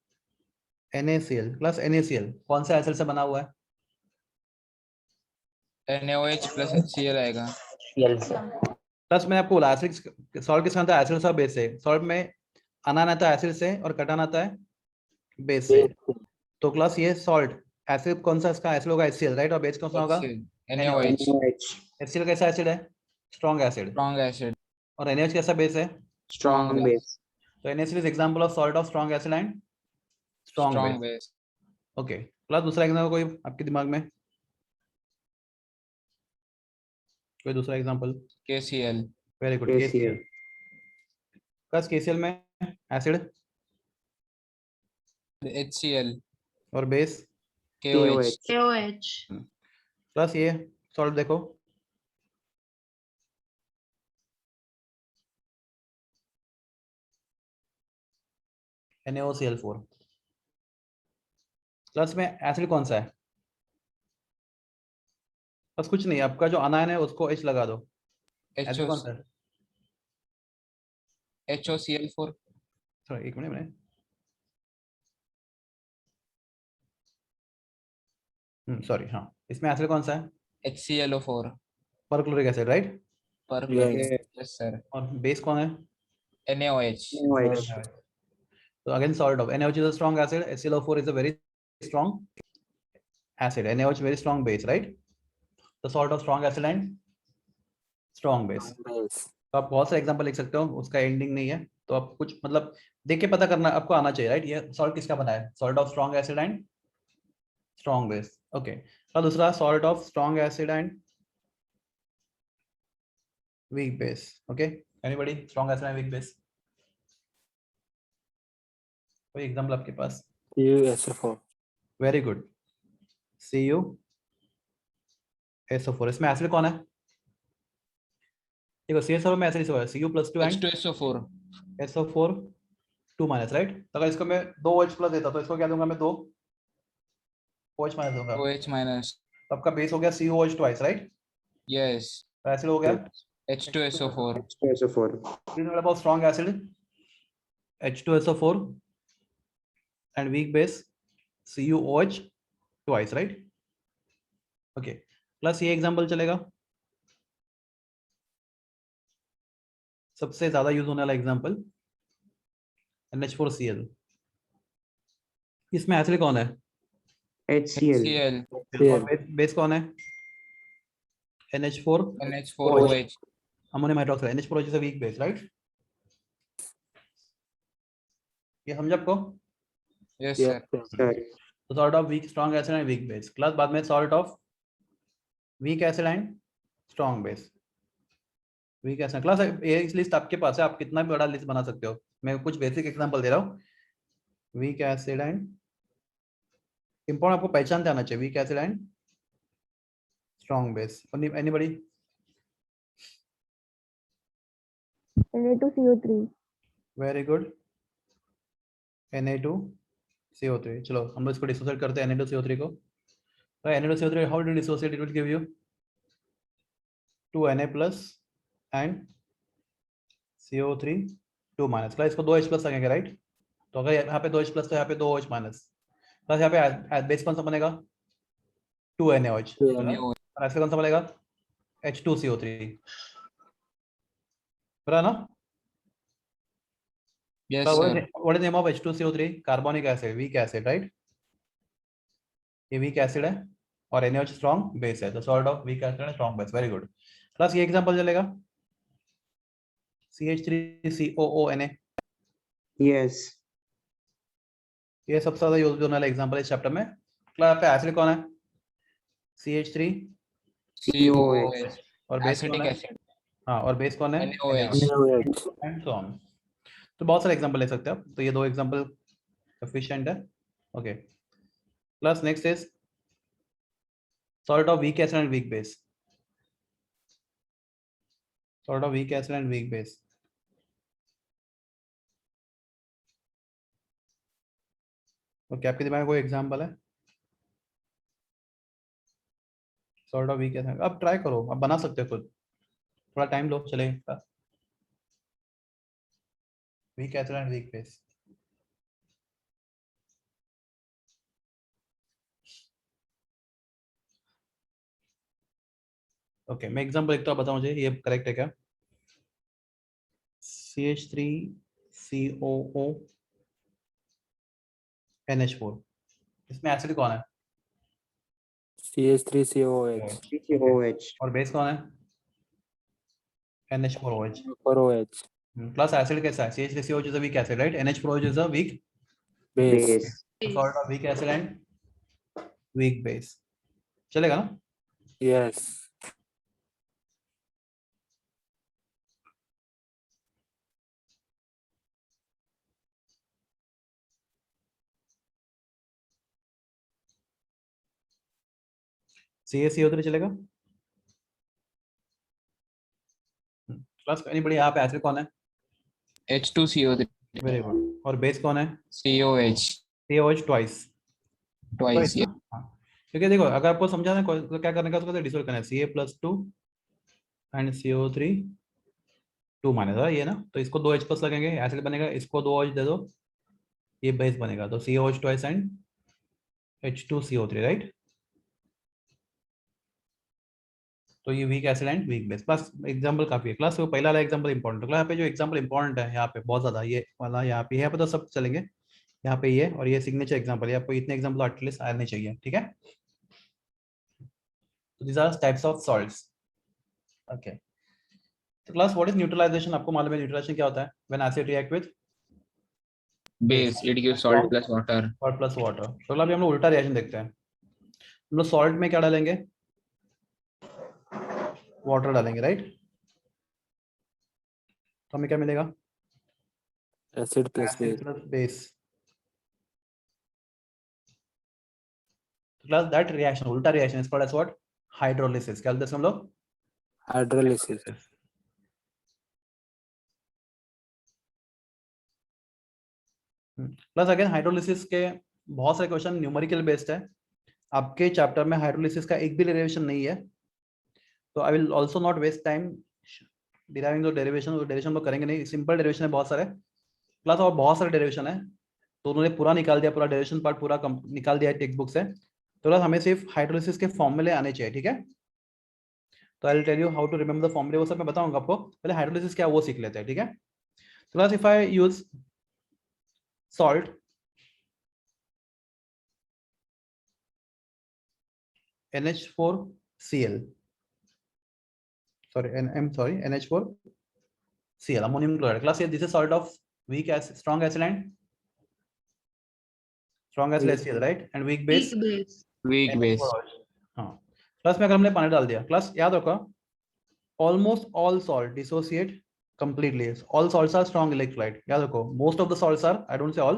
NaCl। क्लास NaCl कौन सा एसिड से बना हुआ है? NaOH प्लस HCl आएगा। Cl से। प्लस मैंने आपको बोला एसिड, सॉल्ट किसका आता है, एसिड से, बेस से। सॉल्ट में अनान आता है एसिड से और कटान आता है बेस से। तो क्लास ये सॉल्ट एसिड कौन सा, इसका एसिड होगा HCl, राइट, और बेस कौन सा होगा? NaOH NaOH. HCl कैसा एसिड है, स्ट्रॉन्ग एसिड, स्ट्रॉन्ग एसिड। और NaOH कैसा बेस है? Strong base. तो NaCl is example of salt of strong acid and strong base. Strong base. Okay, plus दूसरा एग्जांपल कोई आपके दिमाग में, कोई दूसरा example? KCl। Very good, KCl. KCl। Plus KCl में एसिड HCl। और बेस KOH। KOH. प्लस ये सॉल्ट देखो, NaOCl4। प्लस में एसिड कौन सा है? बस कुछ नहीं, आपका जो अनायन है उसको H लगा दो। एसिड कौन सा है? HOCl4। सॉरी एक मिनट, सॉरी, हाँ इसमें एसिड कौन सा है? HClO4। Perchloric acid, right. पर Yes. Yes sir. और बेस कौन है? NaOH। NaOH. So again salt of NaOH is a strong acid, HClO4 is a very strong acid, NaOH very strong base, right? The salt of strong acid and strong base. Base. तो आप बहुत सारे example लिख सकते हो, उसका ending नहीं है, तो आप कुछ मतलब देख के पता करना आपको आना चाहिए, राइट। ये सॉल्ट किसका बना है, salt of strong acid and strong base. Okay, और दूसरा salt of strong acid and weak base. Okay, anybody, strong acid and weak base, कोई एग्जांपल आपके पास? CuSO4. Very good, CuSO4। इसमें एसिड कौन है? देखो CH4 में ऐसे नहीं हुआ Cu + 2 and H2SO4 SO4 2 minus, right? तो अगर इसको मैं 2 OH प्लस देता तो इसको क्या दूंगा मैं 2 OH माइनस दूंगा, OH minus. तो आपका बेस हो गया COH ट्वाइस, राइट? Yes. तो एसिड हो गया H2SO4. H2SO4. बहुत strong acid H2SO4 and weak base CuOH twice, right? Okay, plus ये एग्जांपल चलेगा, सबसे ज्यादा यूज होने वाला एग्जांपल NH4Cl। इसमें एसिड कौन है? HCl. HCl. और बेस कौन है? NH4 NH4OH. Ammonium hydroxide. NH4OH is a weak base, right? ये समझ आपको? Yes, Yes, sir. sir. तो salt of weak strong acid and weak base, class बाद में salt of weak acid and strong base. Weak acid class ये इस list आपके पास है, आप कितना भी बड़ा लिस्ट बना सकते हो। मैं कुछ बेसिक एग्जांपल दे रहा हूँ। वीक एसिड एंड इंपॉर्टेंट आपको पहचान आना चाहिए, week acid and strong base. Anybody? Na2CO3. Very good, Na2CO3। चलो हम लोग इसको डिसोसिएट करते हैं Na2CO3 को। तो Na2CO3 how do dissociate? It will give you 2Na plus and CO3 2 minus. Class इसको 2H प्लस लगेंगे, राइट? तो अगर यहाँ पे 2H प्लस तो यहाँ पे 2OH माइनस। प्लस यहाँ पे बेस कौन सा बनेगा? 2NaOH। और ऐसे कौन सा बनेगा? H2CO3, बराबर ना? Yes, So sir. what is the name of H2CO3? Carbonic acid, week acid, right? ये वीक एसिड है और NaOH स्ट्रॉन्ग बेस है, तो salt of weak acid and strong base. Very good. Plus ये एग्जांपल चलेगा CH3COONA। Yes. ये सबसे ज्यादा यूज होने वाला एग्जांपल है इस चैप्टर में। क्लास पे एसिड कौन है? CH3 COOH. और बेस कौन Acetic है? acid. हाँ, और बेस कौन है? NaOH. And so on. तो बहुत सारे एग्जांपल ले सकते हैं आप, तो ये दो एग्जांपल सफिशिएंट है। Okay, plus next is salt of weak acid and weak base. Salt of weak acid and weak base. Okay, आपके दिमाग में कोई एग्जांपल है? सॉल्ट ऑफ वीक एसिड, अब ट्राई करो, अब बना सकते हो खुद, थोड़ा टाइम लो, चलेगा। Week acid and weak base. Okay, मैं एग्जांपल लिखता हूँ, बताओ मुझे ये करेक्ट है क्या? CH3COO NH4, इसमें एसिड कौन है? CH3COH. COH. और बेस कौन है? NH4OH। 4OH. प्लस एसिड कैसा है? CH3COH is a weak acid, right? NH4OH is a weak Base. Base. Salt of weak acid and weak base, चलेगा ना? Yes. CaCO3 चलेगा? प्लस एनीबॉडी यहाँ पे एसिड कौन है? H2CO3. Very good. और बेस कौन है? COH. COH twice. Twice. Yeah. हाँ, क्योंकि देखो अगर आपको समझाना है तो क्या करने का, उसको डिसोल्व करना है। Ca+2 एंड CO3 2 माइनस है ये ना, तो इसको 2H प्लस लगेंगे, एसिड बनेगा, इसको 2OH दे दो, ये बेस बनेगा, तो COH twice and H2CO3, right? तो ये week acid and weak base. Plus example काफी है क्लास, वो पहला वाला एग्जांपल इंपॉर्टेंट है। यहाँ पे जो एग्जांपल इंपॉर्टेंट है यहाँ पे बहुत ज्यादा, ये वाला यहाँ पे तो सब चलेंगे, यहाँ पे ये और ये सिग्नेचर एग्जांपल है, आपको इतने एग्जांपल एटलीस्ट आने चाहिए, ठीक है? तो these are types of salts. Okay. तो क्लास व्हाट इज न्यूट्रलाइजेशन? आपको मालूम है न्यूट्रलाइजेशन क्या होता है? When acid react with Base. It gives salt plus water. और प्लस वाटर। तो अभी हम लोग उल्टा रिएक्शन देखते हैं। हम लोग सॉल्ट में क्या डालेंगे? वाटर डालेंगे, राइट? तो हमें क्या मिलेगा? Acid plus base. Acid plus base. Class that reaction, उल्टा reaction is called as what? Hydrolysis. क्या बोलते हैं हम लोग? Hydrolysis. प्लस अगेन हाइड्रोलिसिस के बहुत सारे क्वेश्चन न्यूमेरिकल बेस्ड है, आपके चैप्टर में हाइड्रोलिसिस का एक भी डेरिवेशन नहीं है, तो I will also not waste time deriving the derivation तो करेंगे नहीं, सिंपल डेरिवेशन है बहुत सारे, प्लस और बहुत सारे डेरिवेशन है, तो उन्होंने पूरा निकाल दिया, पूरा डेरिवेशन पार्ट पूरा निकाल दिया है टेक्स्ट बुक से, तो बस हमें सिर्फ हाइड्रोलिसिस के फॉर्मूले आने चाहिए, ठीक है। तो I will tell you how to remember the फॉर्मूले, वो सब मैं बताऊंगा आपको, पहले हाइड्रोलिसिस क्या वो सीख लेते हैं, ठीक है। तो बस if I use salt NH4Cl, NH4Cl, ammonium chloride. Class, this is salt of weak acid, strong acid and strong acid HCl, right? And weak base Weak base. weak base. NH4OH. हाँ, क्लास में अगर हमने पानी डाल दिया, class याद रखो, almost all salt dissociate completely. All salts are strong electrolyte. याद रखो, most of the salts are, I don't say all,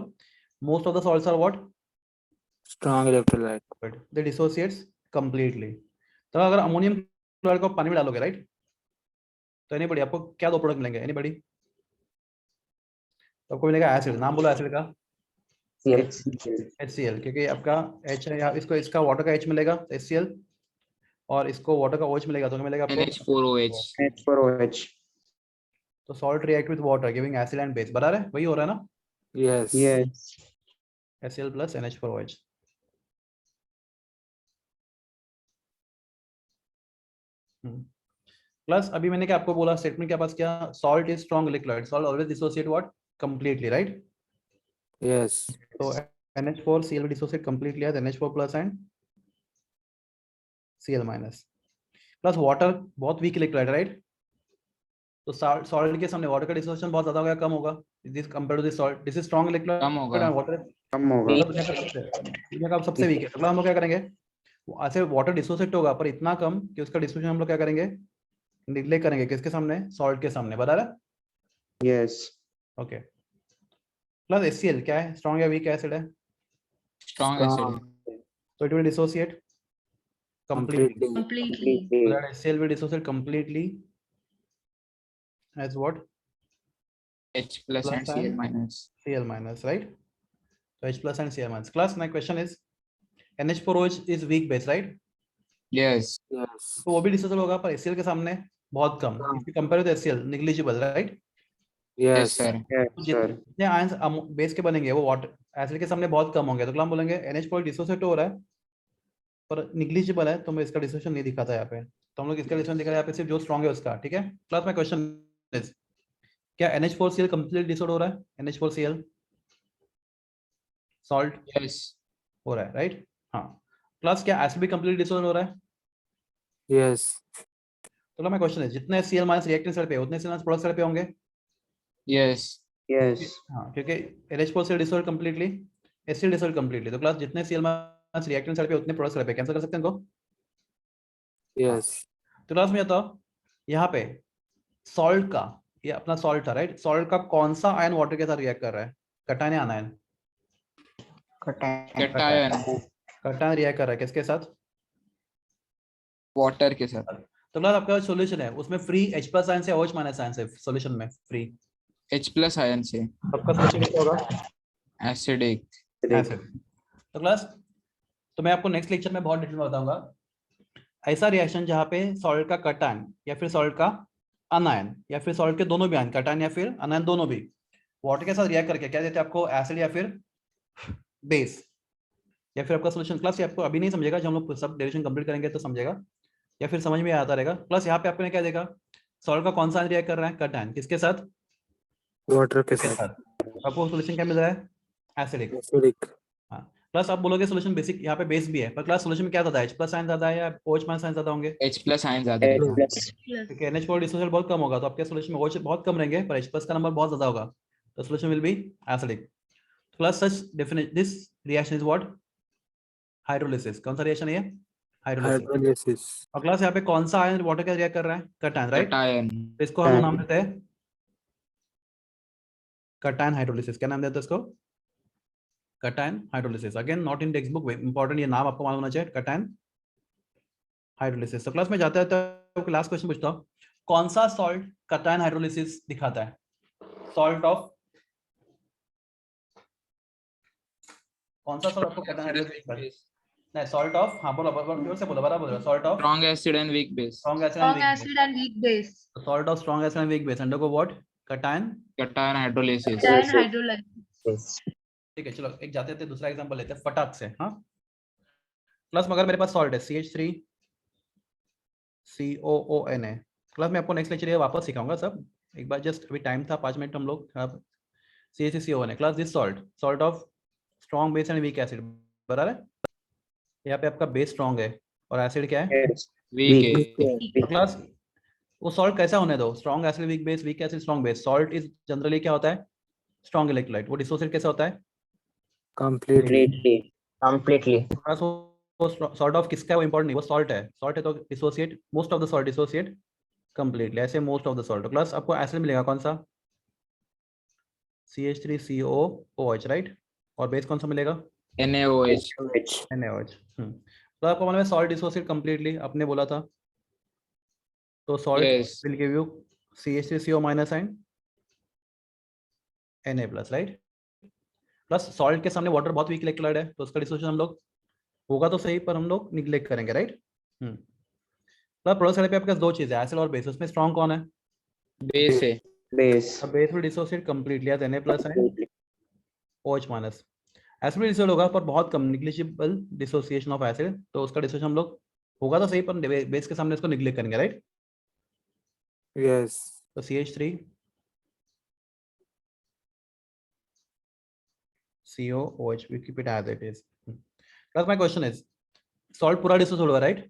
most of the salts are what? Strong electrolyte. But they dissociates completely. तो अगर ammonium chloride को पानी में डालोगे, right, तो anybody आपको क्या दो प्रोडक्ट मिलेंगे, एनीबॉडी? तो आपको मिलेगा एसिड, नाम बोलो एसिड का, HCl, क्योंकि आपका H है यहाँ, इसको इसका वाटर का H मिलेगा HCl, और इसको वाटर का OH मिलेगा, तो क्या मिलेगा आपको? NH4OH. तो salt react with water giving acid and base, बराबर है, वही हो रहा है ना, Yes. HCl plus NH4OH. Plus अभी मैंने क्या आपको बोला स्टेटमेंट के पास क्या, salt is strong electrolyte, salt always dissociate what, completely, right. Yes. तो NH4Cl डिसोसिएट कंप्लीटली है, NH4 plus and Cl minus, plus water बहुत वीक इलेक्ट्रोलाइट, राइट, तो सॉल्ट के सामने वाटर का डिसोसिएशन बहुत ज्यादा होगा, कम होगा, this compare to this salt, this is strong electrolyte, कम होगा, वाटर कम होगा। दुनिया का सबसे वीक है, तो हम लोग क्या करेंगे, ऐसे वाटर डिसोसिएट होगा पर इतना कम कि उसका डिसोसिएशन हम लोग क्या करेंगे, निग्लेक्ट करेंगे, किसके सामने, सॉल्ट के सामने, बराबर है। यस, ओके, प्लस HCl क्या है, स्ट्रॉन्ग या वीक एसिड है, strong acid. so it will dissociate completely, Completely. so that HCl will dissociate completely as what, H plus and Plus Cl and- minus. Cl minus, right, so H plus and Cl minus. Class, my question is NH4OH is weak base, right, Yes. Yes. तो वो भी dissociate होगा पर HCl के सामने बहुत कम, if you compare with HCl negligible, right, Yes, Yes. sir. Yes sir, जितने ions base के बनेंगे वो वाटर एसिड के सामने बहुत कम होंगे, तो हम बोलेंगे NH4 डिसोसिएट हो रहा है पर निग्लिजिबल है, तो मैं इसका डिसोसिएशन नहीं दिखाता यहाँ पे, तो हम लोग इसका डिसोसिएशन दिखा रहे हैं यहाँ पे सिर्फ जो स्ट्रॉन्ग है उसका, ठीक है। प्लस माय क्वेश्चन इज, क्या NH4Cl कंप्लीट डिसोड हो रहा है, NH4Cl सॉल्ट Yes. हो रहा है, राइट, हाँ, प्लस क्या एसिड भी कंप्लीट डिसोड हो रहा है, Yes. तो माय क्वेश्चन है जितने Cl माइनस रिएक्टेंट साइड पे उतने Cl माइनस प्रोडक्ट साइड पे होंगे, Yes. यस, हाँ, क्योंकि NH4Cl डिसोल्ड कंप्लीटली, HCl डिसोल्ड कंप्लीटली, तो क्लास जितने Cl माइनस रिएक्टेंट साइड पे उतने प्रोडक्ट साइड पे कैंसिल कर सकते हैं इनको। Yes. तो क्लास में बताओ यहाँ पे सॉल्ट का, ये अपना सॉल्ट था, राइट, सॉल्ट का कौन सा आयन वाटर के साथ रिएक्ट कर रहा है, कटायन या आनायन, Cation. कटायन रिएक्ट कर रहा है किसके साथ, Water के साथ. तो क्लास आपका सॉल्यूशन है उसमें फ्री H प्लस आयन से OH माइनस आयन से, सॉल्यूशन में फ्री H plus ion से. आपका सॉल्यूशन क्या होगा, Acidic. एसिड। तो क्लास, तो मैं आपको नेक्स्ट लेक्चर में बहुत डिटेल में बताऊंगा ऐसा रिएक्शन जहाँ पे सॉल्ट का कटायन या फिर सॉल्ट का अनायन या फिर सॉल्ट के दोनों भी आयन, कटायन या फिर अनायन दोनों भी वाटर के साथ रिएक्ट करके क्या देते हैं आपको, एसिड या फिर बेस या फिर आपका सॉल्यूशन। क्लास ये आपको अभी नहीं समझेगा, जब हम लोग सब डेरिवेशन कंप्लीट करेंगे तो समझेगा या फिर समझ में आता रहेगा। प्लस यहाँ पे आपको क्या देगा, सॉल्ट का कौन सा रिएक्ट कर रहा है, कटायन, किसके साथ, Water के के साथ. साथ, आपको सॉल्यूशन क्या मिल रहा है, एसिडिक। Acidic. प्लस आप बोलोगे सॉल्यूशन बेसिक, यहाँ पे बेस भी है पर क्लास सॉल्यूशन में क्या ज्यादा है, H प्लस आयन ज्यादा है या OH माइनस आयन ज्यादा होंगे, H plus ion ज़्यादा है. Plus. क्योंकि NH4 डिसोसिएट बहुत कम होगा तो आपके सॉल्यूशन में OH बहुत कम रहेंगे पर H प्लस का नंबर बहुत ज्यादा होगा, तो solution will be acidic. Plus such definite this reaction is what, hydrolysis. कौन सा रिएक्शन है ये, हाइड्रोलिसिस। Hydrolysis. और क्लास यहाँ पे कौन सा आयन वाटर का रिएक्ट कर रहा है, कटायन, राइट, Cation. तो इसको हम नाम देते हैं कटायन हाइड्रोलिसिस। क्या नाम देते हैं इसको, cation hydrolysis. Again not in text book, important ये नाम आपको मालूम होना चाहिए, कटायन हाइड्रोलिसिस। तो क्लास में जाते हैं लास्ट क्वेश्चन पूछता हूँ, कौन सा सॉल्ट कटायन हाइड्रोलिसिस दिखाता है, सॉल्ट ऑफ कौन सा सॉल्ट आपको कटायन हाइड्रोलाइसिस पर नहीं सॉल्ट ऑफ हाँ बोलो जोर से बोलो बराबर salt of Strong acid and weak base. Strong acid Strong and weak acid and weak base. Salt of strong acid and weak base undergo what cation Cation hydrolysis. Cation hydrolysis. Yes. ठीक है चलो एक जाते थे दूसरा example लेते हैं फटाक से हाँ प्लस मगर मेरे पास सॉल्ट है CH3 COONA क्लास में आपको नेक्स्ट लेक्चर ये वापस सिखाऊंगा सब एक बार जस्ट अभी टाइम था 5 मिनट हम लोग CH3 COONA class this salt of strong base and weak acid बराबर है यहाँ पे आपका बेस स्ट्रॉन्ग है और एसिड क्या है Yes. Weak. तो क्लास वो सॉल्ट कैसा होने दो strong acid weak acid strong base salt is generally क्या होता है स्ट्रॉन्ग इलेक्ट्रोलाइट वो डिसोसिएट कैसे होता है Completely. Completely. क्लास वो सॉर्ट ऑफ किसका है वो इंपॉर्टेंट नहीं वो सॉल्ट है तो dissociate most of the salt dissociate completely ऐसे most of the salt class आपको एसिड मिलेगा कौन सा CH3COOH राइट और बेस कौन सा मिलेगा NaOH. NaOH. तो आपको मालूम है सॉल्ट डिसोसिएट कंप्लीटली आपने बोला था तो salt Yes. Will give you CH3CO minus and Na plus right plus salt के सामने वाटर बहुत वीक इलेक्ट्रोलाइट है तो उसका डिसोसिएशन हम लोग होगा तो सही पर हम लोग निग्लेक्ट करेंगे राइट प्लस प्रोडक्ट साइड पे आपके पास दो चीजें एसिड और बेस उसमें स्ट्रॉन्ग कौन है Base है. Base. Base will dissociate completely as Na plus and OH minus acid dissociate होगा पर बहुत कम निग्लिजिबल डिसोसिएशन ऑफ एसिड तो उसका डिसोसिएशन हम लोग होगा तो सही पर बेस के सामने इसको निग्लेक्ट करेंगे राइट Yes. तो CH3 COOH we keep it as it is plus my question is salt पूरा डिसोसिएट हुआ राइट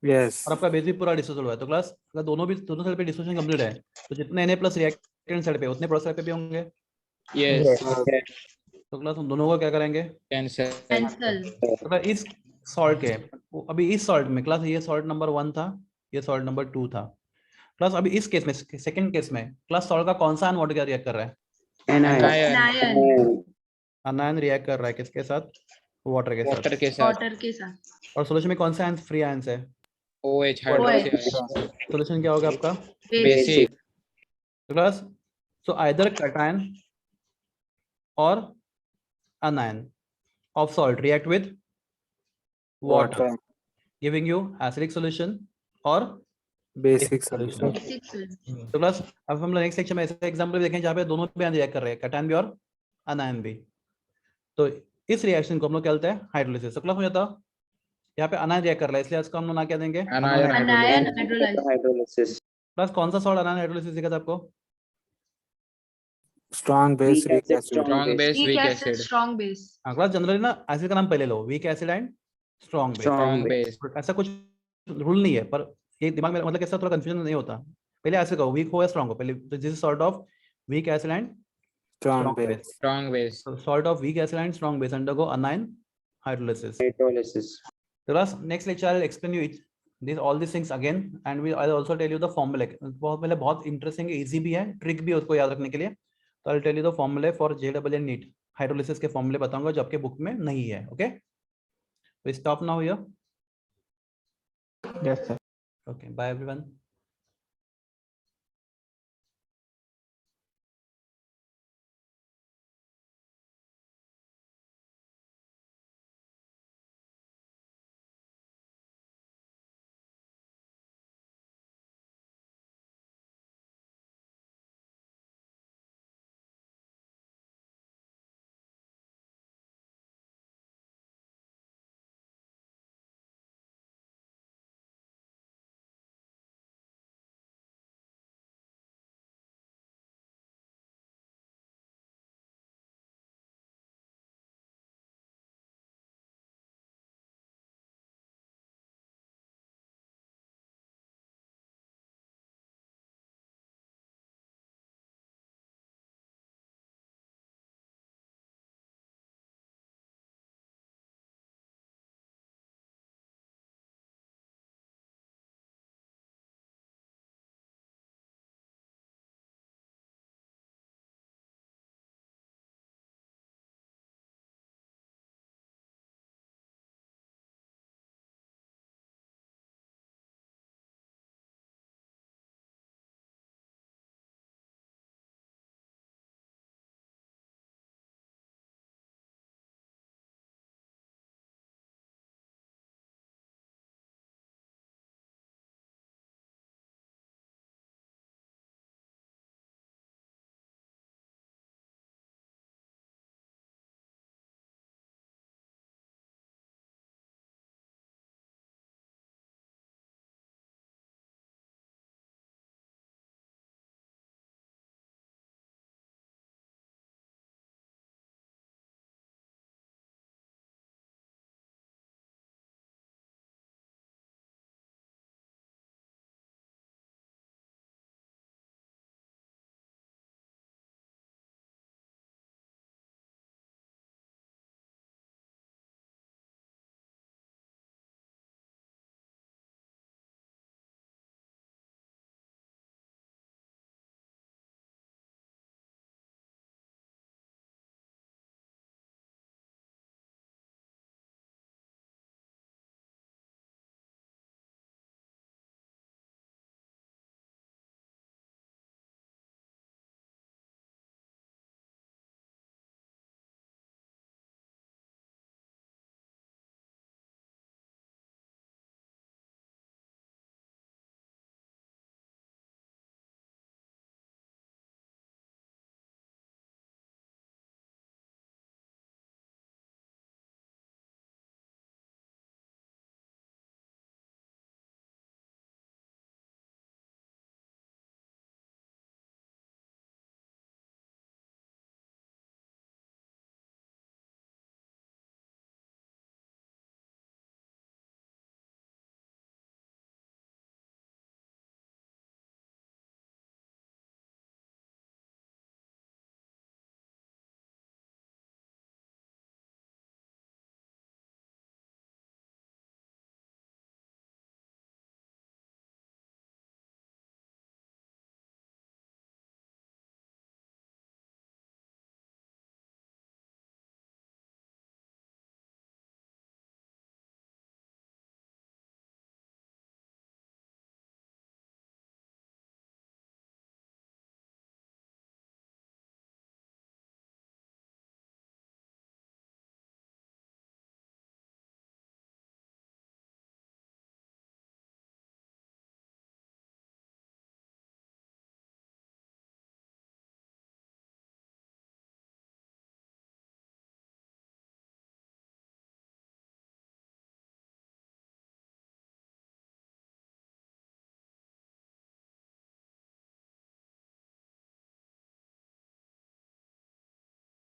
Yes. और आपका बेस भी पूरा डिसोसिएट हुआ है तो क्लास अगर दोनों साइड पे डिसोसिएशन कंप्लीट है तो जितने Na प्लस रिएक्टेंट साइड पे उतने प्रोडक्ट साइड पे भी होंगे Yes. तो क्लास हम दोनों को क्या करेंगे Cancel. Cancel. तो क्लास इस सॉल्ट के अभी इस सॉल्ट में क्लास ये सॉल्ट नंबर 1 था ये सॉल्ट नंबर 2 था क्लास अभी इस केस में सेकंड केस में क्लास सॉल्ट का कौन सा आयन वाटर क्या रिएक्ट कर रहा है Anion. Anion. अनायन रिएक्ट कर रहा है किसके साथ वाटर के साथ Water के साथ. Water के साथ. और सॉल्यूशन में कौन सा आयन फ्री आयंस है OH OH. hydrolysis. सॉल्यूशन क्या होगा आपका Base. Basic. Class so either cation और anion of salt react with water giving you acidic solution or Basic solution. Basic solution. तो क्लास अब हम लोग नेक्स्ट सेक्शन में ऐसे एग्जांपल देखें जहाँ पे दोनों भी आयन रिएक्ट कर रहे हैं कटायन भी और anion भी तो इस रिएक्शन को हम लोग क्या बोलते हैं हाइड्रोलिसिस तो क्लास हो जाता यहाँ पे anion रिएक्ट कर रहा है इसलिए इसका हम लोग ना क्या देंगे Anion Anion hydrolysis. hydrolysis. Hydrolysis. Class कौन सा सॉल्ट anion हाइड्रोलिसिस दिखा था आपको Strong base, Weak weak acid, acid. Strong base, Weak weak acid, acid. strong base. हाँ क्लास जनरली ना एसिड का नाम पहले लो weak acid and strong base Strong base. ऐसा कुछ रूल नहीं है पर ये दिमाग में मतलब कैसा थोड़ा कंफ्यूजन नहीं होता पहले ऐसे कहो वीक हो या स्ट्रॉन्ग हो पहले this is sort of weak acid and Strong strong base. base Strong base. so salt of weak acid and strong base undergo anion hydrolysis Hydrolysis. so class next lecture I'll explain you all these things again and I'll also tell you the formula बहुत interesting easy भी है trick भी है उसको याद रखने के लिए तो I'll tell you the formula for JEE NEET hydrolysis के formula बताऊंगा जो आपके बुक में नहीं है okay we stop now here Yes, sir. okay bye everyone